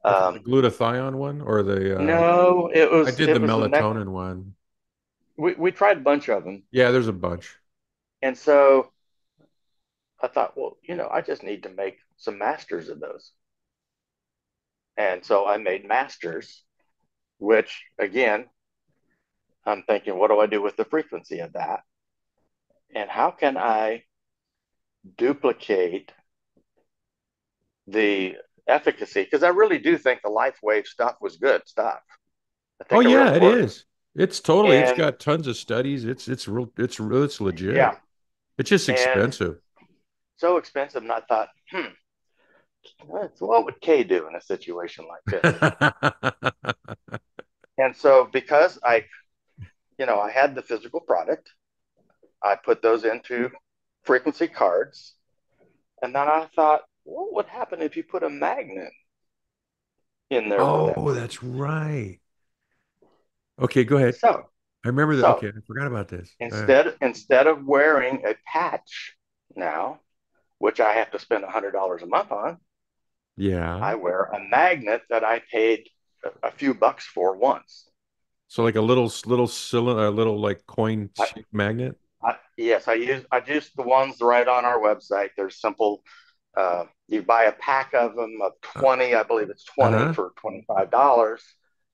That's the Um, glutathione one or the no, it I was did it the was the next. melatonin one. We tried a bunch of them, Yeah, there's a bunch. and so I thought, well, I just need to make some masters of those. And so I made masters, which again, I'm thinking, what do I do with the frequency of that? And how can I duplicate the efficacy? Because I really do think the life wave stuff was good stuff. I Oh think it yeah, really it worked. is. It's totally. It's And got tons of studies. It's legit. yeah, It's just and expensive. so expensive. And I thought, so what would Kay do in a situation like this? And so because I had the physical product, I put those into frequency cards. And then I thought, what would happen if you put a magnet in there with that Oh, that's frequency? right. Okay, go ahead. So, I remember that. so Okay, I forgot about this. instead of wearing a patch now, which I have to spend $100 a month on, Yeah. I wear a magnet that I paid a few bucks for once. So like a little cylinder, a little like coin I, shaped magnet. yes, I use the ones right on our website. They're simple. You buy a pack of them of Uh, 20, I believe it's 20 uh-huh. for $25.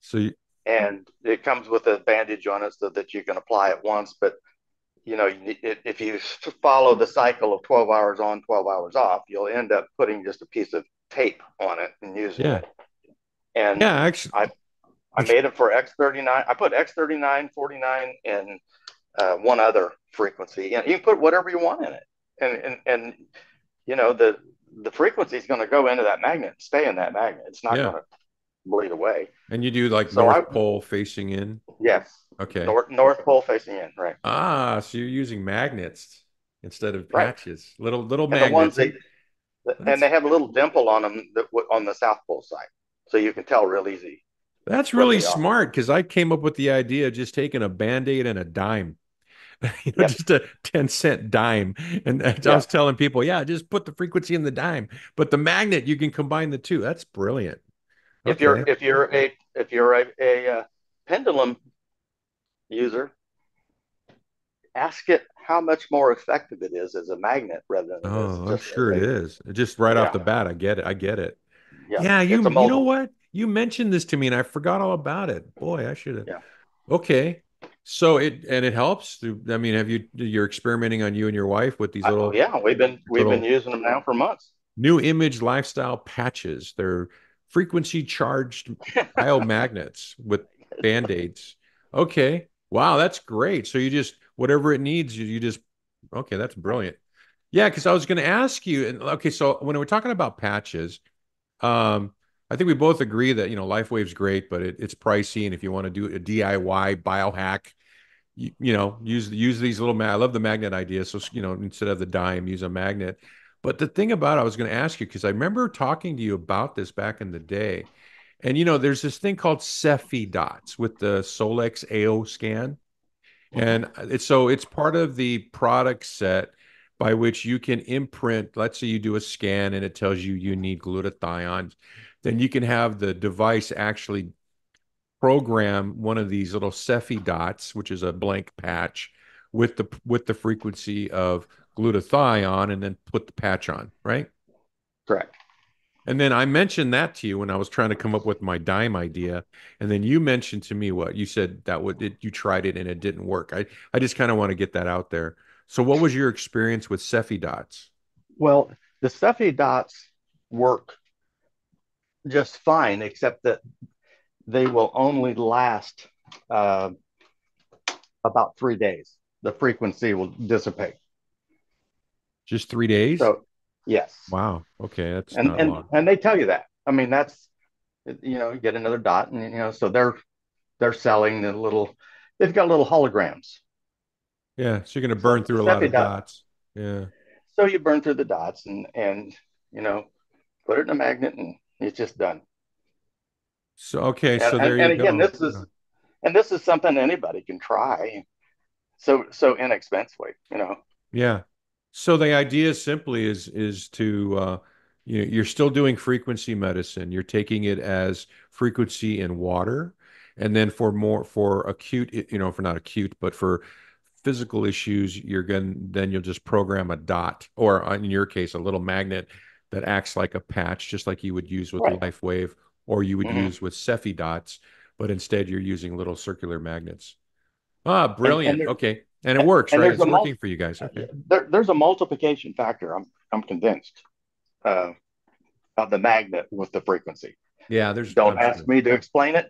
So you, And it comes with a bandage on it so that you can apply it once. But if you follow the cycle of 12 hours on, 12 hours off, you'll end up putting just a piece of tape on it and using yeah. it. And Yeah, actually, I made them for X39. I put X39, 49, and one other frequency. And you can put whatever you want in it. And the frequency is going to go into that magnet and stay in that magnet. It's not yeah. going to bleed away. And you do like So North Pole facing in. yes, Okay. North Pole facing in, right, Ah, so you're using magnets instead of right. patches. Little And the ones magnets. and That's they have a little dimple on them on the South Pole side, so you can tell real easy that's what really they are. smart because I came up with the idea of just taking a Band-Aid and a dime. Yep. Just a 10-cent dime. And I Yeah. was telling people, yeah, just put the frequency in the dime. But the magnet, you can combine the two. That's brilliant. If you're Okay. if you're a if you're a pendulum user, ask it how much more effective it is as a magnet rather than it is Oh, I'm just as sure it a is. Just right off yeah the bat, I get it. I get it. yeah. Yeah, It's a you know multiple what? You mentioned this to me and I forgot all about it. Boy, I should have. yeah. Okay. So it helps. I mean, you're experimenting on you and your wife with these Oh little yeah, we've been little using them now for months. new image lifestyle patches. They're frequency charged biomagnets with band-aids. Okay. Wow, that's great. So you just whatever it needs, you just okay, that's brilliant. Yeah, because I was going to ask you, and okay, so when we're talking about patches, I think we both agree that LifeWave's great, but it's pricey, and if you want to do a DIY biohack, use these little I love the magnet idea. So instead of the dime, use a magnet. But the thing about it, I was going to ask you because I remember talking to you about this back in the day, and there's this thing called Cepheid dots with the Solex AO scan, Mm-hmm. and it's part of the product set by which you can imprint. Let's say you do a scan and it tells you you need glutathione, then you can have the device actually program one of these little Cepheid dots, which is a blank patch, with the frequency of glutathione, and then put the patch on, right? Correct. And then I mentioned that to you when I was trying to come up with my dime idea, and then you mentioned to me what you said that you tried it and it didn't work. I just kind of want to get that out there. So, what was your experience with Cepheid dots? Well, the Cepheid dots work just fine, except that they will only last uh, about 3 days. The frequency will dissipate. Just 3 days? So, yes, Wow. Okay, that's and not and long. and they tell you that. I mean, that's you get another dot, and so they're selling the little. They've got little holograms. Yeah, so you're going to So burn the through a lot Cepheid of dot. dots. Yeah. So you burn through the dots and you know put it in a magnet, and it's just done. So okay, And so and, there you and again, go. this is something anybody can try. So inexpensively. Yeah. So the idea simply is to you're still doing frequency medicine. You're taking it as frequency in water, and then for acute, for not acute, but for physical issues, then you'll just program a dot, or in your case, a little magnet that acts like a patch, just like you would use with Right. LifeWave or you would Hmm. use with Cepheid dots, but instead you're using little circular magnets. Ah, And brilliant. Okay. And it works, and right? there's It's working for you guys. Okay. there's a multiplication factor. I'm convinced uh, of the magnet with the frequency. Yeah, Don't I'm ask sure. me to explain it.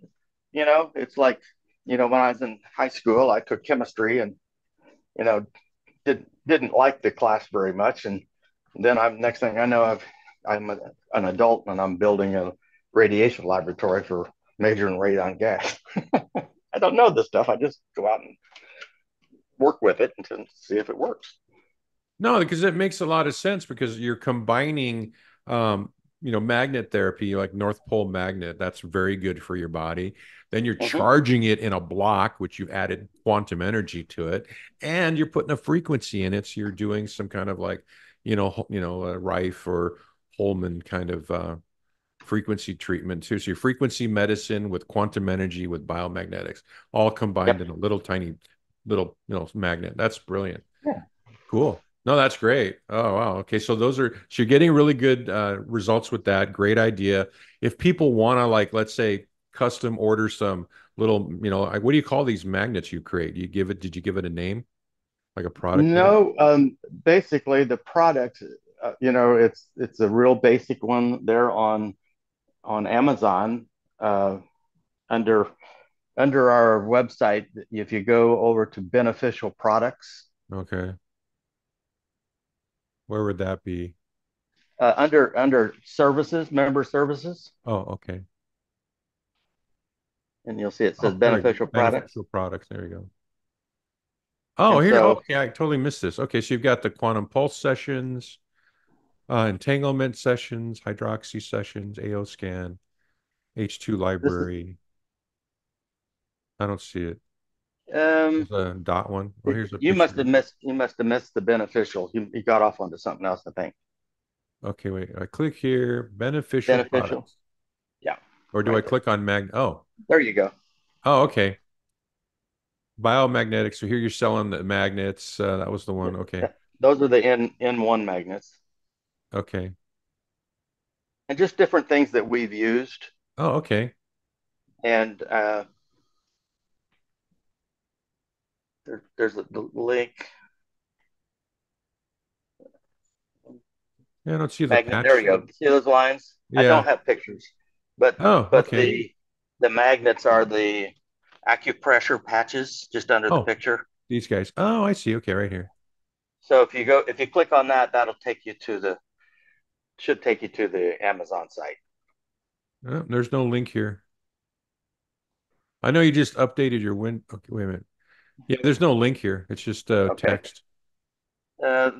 It's like, when I was in high school, I took chemistry and you know didn't like the class very much, and then I'm next thing I know, an adult and I'm building a radiation laboratory for measuring radon gas. I don't know this stuff. I just go out and work with it and see if it works. No, because it makes a lot of sense because you're combining, um, magnet therapy, like North Pole magnet. That's very good for your body. Then you're Mm-hmm. charging it in a block, which you've added quantum energy to it, and you're putting a frequency in it. So you're doing some kind of like, a Rife or Holman kind of frequency treatment too. So your frequency medicine with quantum energy with biomagnetics, all combined Yep. in a little tiny little, magnet. That's brilliant. Yeah. Cool. No, that's great. Oh, wow. Okay. So you're getting really good results with that. Great idea. If people want to, like, let's say, custom order some little, like, what do you call these magnets you create? Did you give it a name, like a product name? No, basically the product, it's a real basic one there on Amazon, uh, under our website. If you go over to beneficial products, Okay. Where would that be? under services, member services, Oh, okay. and you'll see it says Oh, there we go. beneficial products. Beneficial products. There we go. Oh, And here. Oh, so okay. I totally missed this. Okay. So you've got the quantum pulse sessions, entanglement sessions, hydroxy sessions, AO scan, H2 this is, library. I don't see it. um, There's a dot one. Oh, here's a you picture. must have missed the beneficial. You got off onto something else, I think. Okay, wait. I click here, beneficial Beneficial. products. Yeah, Or do I right there. click on mag? Oh, There you go. oh, okay. Biomagnetics. So here you're selling the magnets. That was the Yeah, one. Okay. yeah. Those are the N1 magnets, Okay. and just different things that we've used. Oh, okay. And there's the link Yeah, I don't see the magnet. There patch. you go. See those lines? I don't Yeah. have pictures, but Oh, but okay. the magnets are the acupressure patches just under the Oh, picture. these guys. Oh, I see. Okay, right here. So if you click on that, that'll take you to the should take you to the Amazon site. Oh, there's no link here. I know you just updated your win. Okay, wait a minute. Yeah, there's no link here. It's just Okay. text.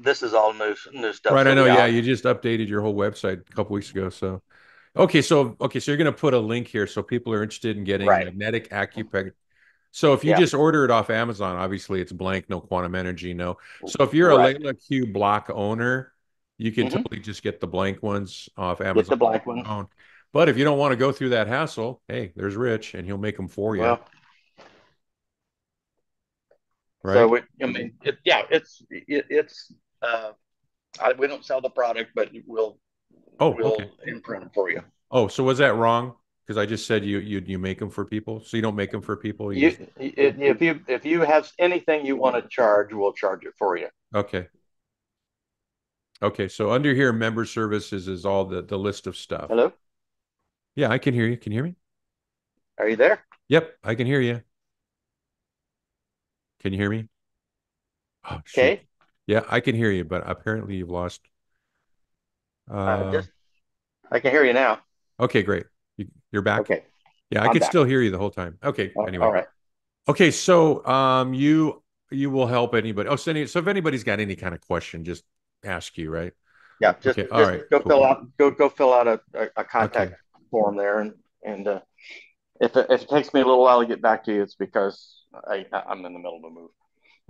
This is all new stuff. Right, I So know. yeah, Yeah, you just updated your whole website a couple weeks ago. So, okay, so you're going to put a link here so people are interested in getting right. magnetic acupuncture. So if you Yeah. just order it off Amazon, obviously it's blank, no quantum energy, no. So if you're a Right. Layla Q block owner, you can Hmm. totally just get the blank ones off Get Amazon the on blank your ones. own. But if you don't want to go through that hassle, hey, there's Rich, and he'll make them for you, Well, right? I mean, yeah, it's we don't sell the product, but Oh, okay. we'll imprint them for you. Oh, so was that wrong? Because I just said you make them for people, so you don't make them for people. You just If you have anything you want to charge, we'll charge it for you. okay. Okay, so under here, member services is all the list of stuff. Hello, Yeah, I can hear you. Can you hear me? are you there? Yep, I can hear you. Can you hear me? Oh, shoot. Okay, Yeah, I can hear you, but apparently you've lost. Uh, just I can hear you now. okay, great. You're back? Okay, Yeah, I I'm could back. still hear you the whole time. Okay, All anyway. right. Okay, so you will help anybody. Oh, so if anybody's got any kind of question, just ask you, right? Yeah, Okay, all just right, cool. go fill out a Okay. contact form there, and if it takes me a little while to get back to you, it's because I'm in the middle of a move.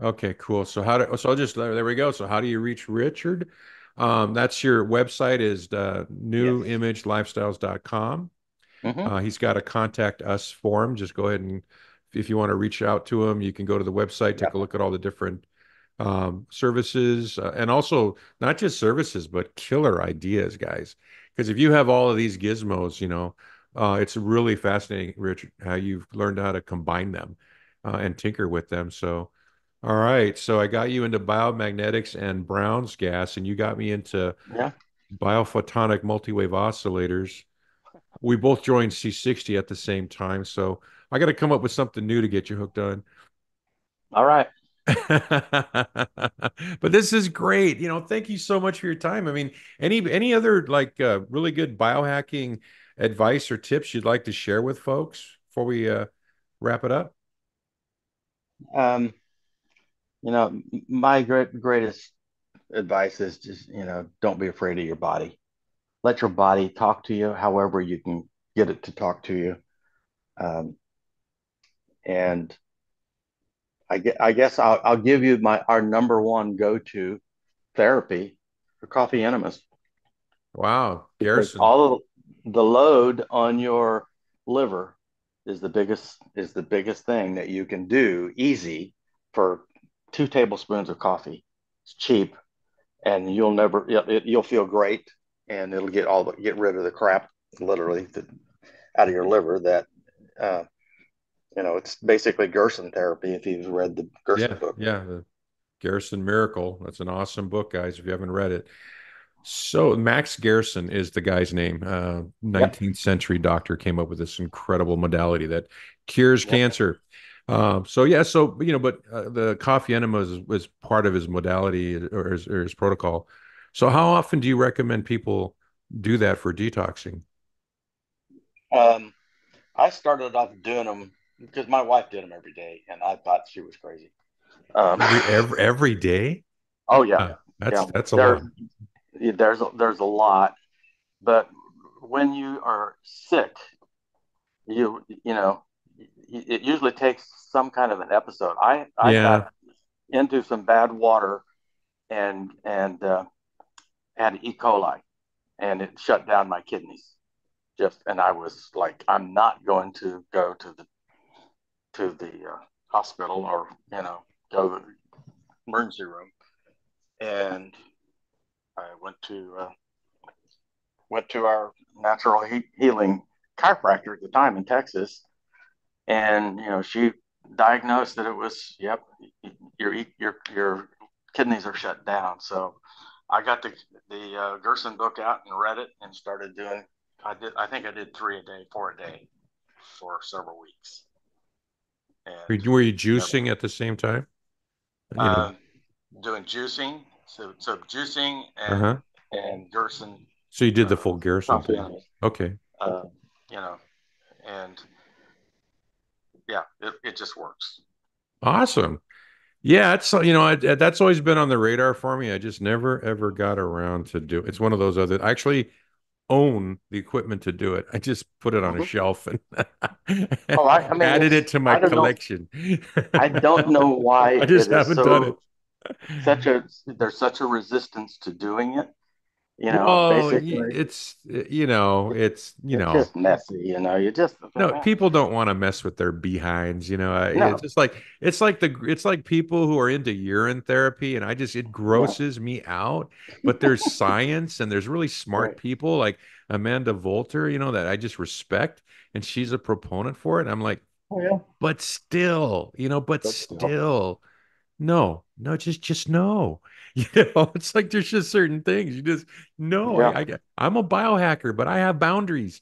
Okay, cool. So I'll just there we go. So how do you reach Richard? That's your website is Yes. newimagelifestyles.com. Hmm. He's got a contact us form. Just go ahead and if you want to reach out to them, you can go to the website, take Yeah. a look at all the different services, and also not just services, but killer ideas, guys. Because if you have all of these gizmos, it's really fascinating, Richard, how you've learned how to combine them and tinker with them. So, all right. So I got you into biomagnetics and Brown's gas, and you got me into Yeah. biophotonic multi-wave oscillators. We both joined C60 at the same time, so I got to come up with something new to get you hooked on. All right. But this is great. Thank you so much for your time. I mean, any other like really good biohacking advice or tips you'd like to share with folks before we wrap it up? Um, my greatest advice is just, don't be afraid of your body. Let your body talk to you however you can get it to talk to you. Um, and I guess I'll give you our number one go-to therapy for coffee enemas, Wow, because Garrison. all of the load on your liver is the biggest thing that you can do easy for 2 tablespoons of coffee. It's cheap, and you'll feel great, and it'll get rid of the crap literally out of your liver. That uh, it's basically Gerson therapy if you've read the Gerson Yeah, book. yeah, the Garrison Miracle. That's an awesome book, guys, if you haven't read it. So Max Garrison is the guy's name. Yep. 19th century doctor came up with this incredible modality that cures Yep. cancer. So yeah, so but the coffee enema was part of his modality or his protocol. So how often do you recommend people do that for detoxing? Um, I started off doing them because my wife did them every day, and I thought she was crazy. Um, Every day? oh yeah, That's yeah. that's a lot. There's a lot, but when you are sick, you know, it usually takes some kind of an episode. I got Yeah. into some bad water and had E. coli, and it shut down my kidneys. And I was like, I'm not going to go to the hospital, or go to the emergency room. And I went to our natural healing chiropractor at the time in Texas, and she diagnosed that it was, yep, your kidneys are shut down. So I got the Gerson book out and read it and started doing. I think I did 3 a day, 4 a day for several weeks, and Were you never. juicing at the same time? You know. Uh, Doing juicing, so juicing and Uh-huh. Gerson So you did the full Garrison coffee thing. on it. Okay. Uh, you know, and yeah, it just works. Awesome. Yeah, that's always been on the radar for me. I just never ever got around to do it. It's one of those other I actually own the equipment to do it. I just put it on a Mhm. shelf and Oh, I mean, added it to my I don't know. collection. I don't know I why it just is haven't done it. so there's such a resistance to doing it. Well, Basically, it's it's just messy. You just no, people don't want to mess with their behinds, It's no, just like it's like people who are into urine therapy, and it yeah, grosses me out. But there's science, and there's really smart right. people like Amanda Volter, that I just respect, and she's a proponent for it. I'm like, Oh yeah, but still, but but still, still, no, no, just no. It's like there's just certain things you just no. yeah. I'm a biohacker, but I have boundaries.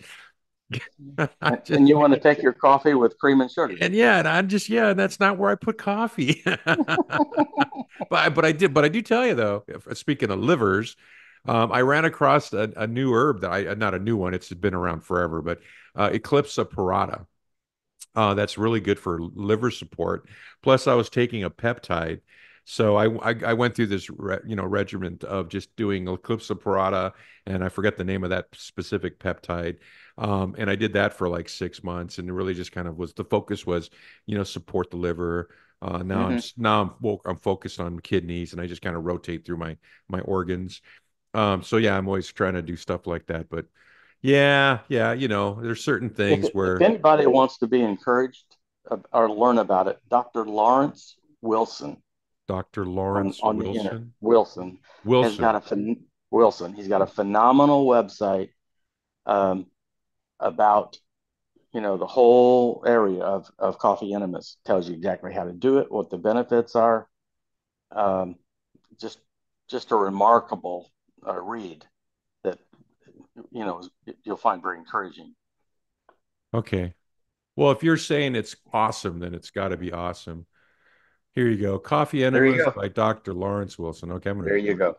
I And just you want to take your coffee with cream and sugar. And yeah, and I'm just yeah, that's not where I put coffee. But I do tell you though, speaking of livers, I ran across a new herb that I not a new one, it's been around forever, but Eclipse parata. That's really good for liver support. Plus, I was taking a peptide, so I went through this regimen of just doing Eclipse parata, and I forget the name of that specific peptide. And I did that for like 6 months, and it really just kind of was the focus was support the liver. Hmm. I'm focused on kidneys, and I just kind of rotate through my organs. So yeah, I'm always trying to do stuff like that, but yeah, there's certain If things if where anybody wants to be encouraged or learn about it. Dr. Lawrence Wilson Dr. on Lawrence the internet. Wilson. Wilson has got Wilson. a Wilson. He's got a phenomenal website um, about the whole area of coffee enemas. Tells you exactly how to do it, what the benefits are. Um, just just a remarkable read that you'll find very encouraging. Okay. Well, if you're saying it's awesome, then it's got to be awesome. Here you go. Coffee There you Enemas go. by Dr. Lawrence Wilson. Okay, I'm gonna. There you go.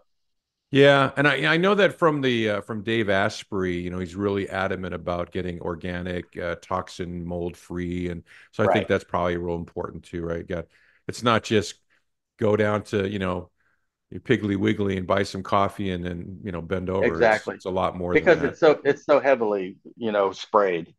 Yeah, and I know that from the from Dave Asprey, he's really adamant about getting organic, toxin mold free, and so I think Right. that's probably real important too, right? Got it's not just go down to your Piggly Wiggly and buy some coffee and then bend over. It's Exactly. it's a lot more than Because that. it's so heavily sprayed.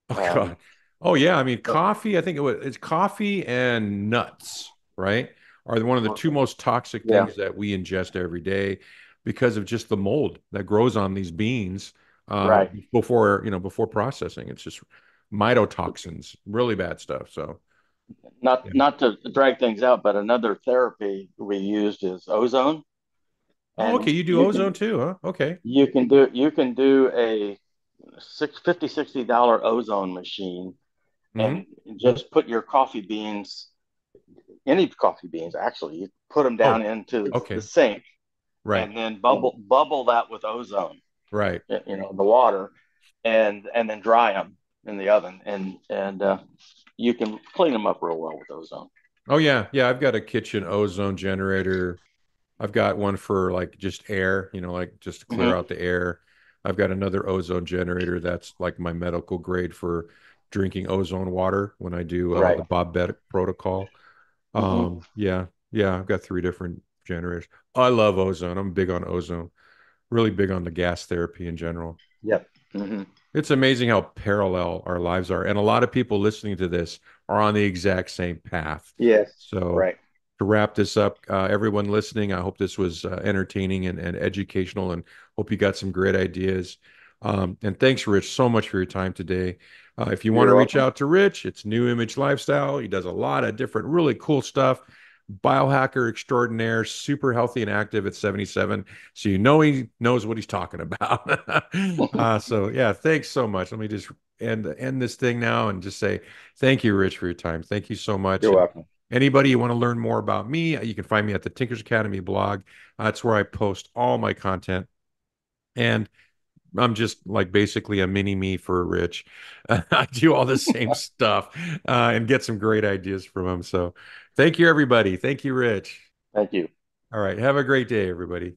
Oh Um, God. Oh yeah. I mean, but coffee. I think it's coffee and nuts, right? Are one of the two most toxic yeah. things that we ingest every day because of just the mold that grows on these beans Right. before processing. It's just mycotoxins, really bad stuff. So Not yeah. not to drag things out, but another therapy we used is ozone, Oh, and okay. You do ozone too, huh? Okay. you can do a $60 ozone machine Hmm. and just put your coffee beans, any coffee beans actually, you put them down Oh, into the okay. sink Right. and then bubble that with ozone, Right. the water, and then dry them in the oven, and you can clean them up real well with ozone. Oh yeah. Yeah. I've got a kitchen ozone generator. I've got one for like just air, like just to clear Mm-hmm. out the air. I've got another ozone generator that's like my medical grade for drinking ozone water when I do Right. the Bob Bett protocol. Mm-hmm. Yeah, yeah, I've got three different generators. I love ozone. I'm big on ozone, really big on the gas therapy in general. Yep. Mm-hmm. It's amazing how parallel our lives are. And a lot of people listening to this are on the exact same path. Yes. So, Right. to wrap this up, everyone listening, I hope this was entertaining and educational and hope you got some great ideas. And thanks, Rich, so much for your time today. If you want to You're reach welcome. out to Rich, it's New Image Lifestyle. He does a lot of different, really cool stuff. Biohacker extraordinaire, super healthy and active at 77. So he knows what he's talking about. So yeah, thanks so much. Let me just end this thing now and just say thank you, Rich, for your time. Thank you so much. You're And welcome. anybody you want to learn more about me, you can find me at the Tinkers Academy blog. That's where I post all my content. And I'm just like basically a mini me for Rich. I do all the same stuff and get some great ideas from him. So thank you, everybody. Thank you, Rich. Thank you. All right. Have a great day, everybody.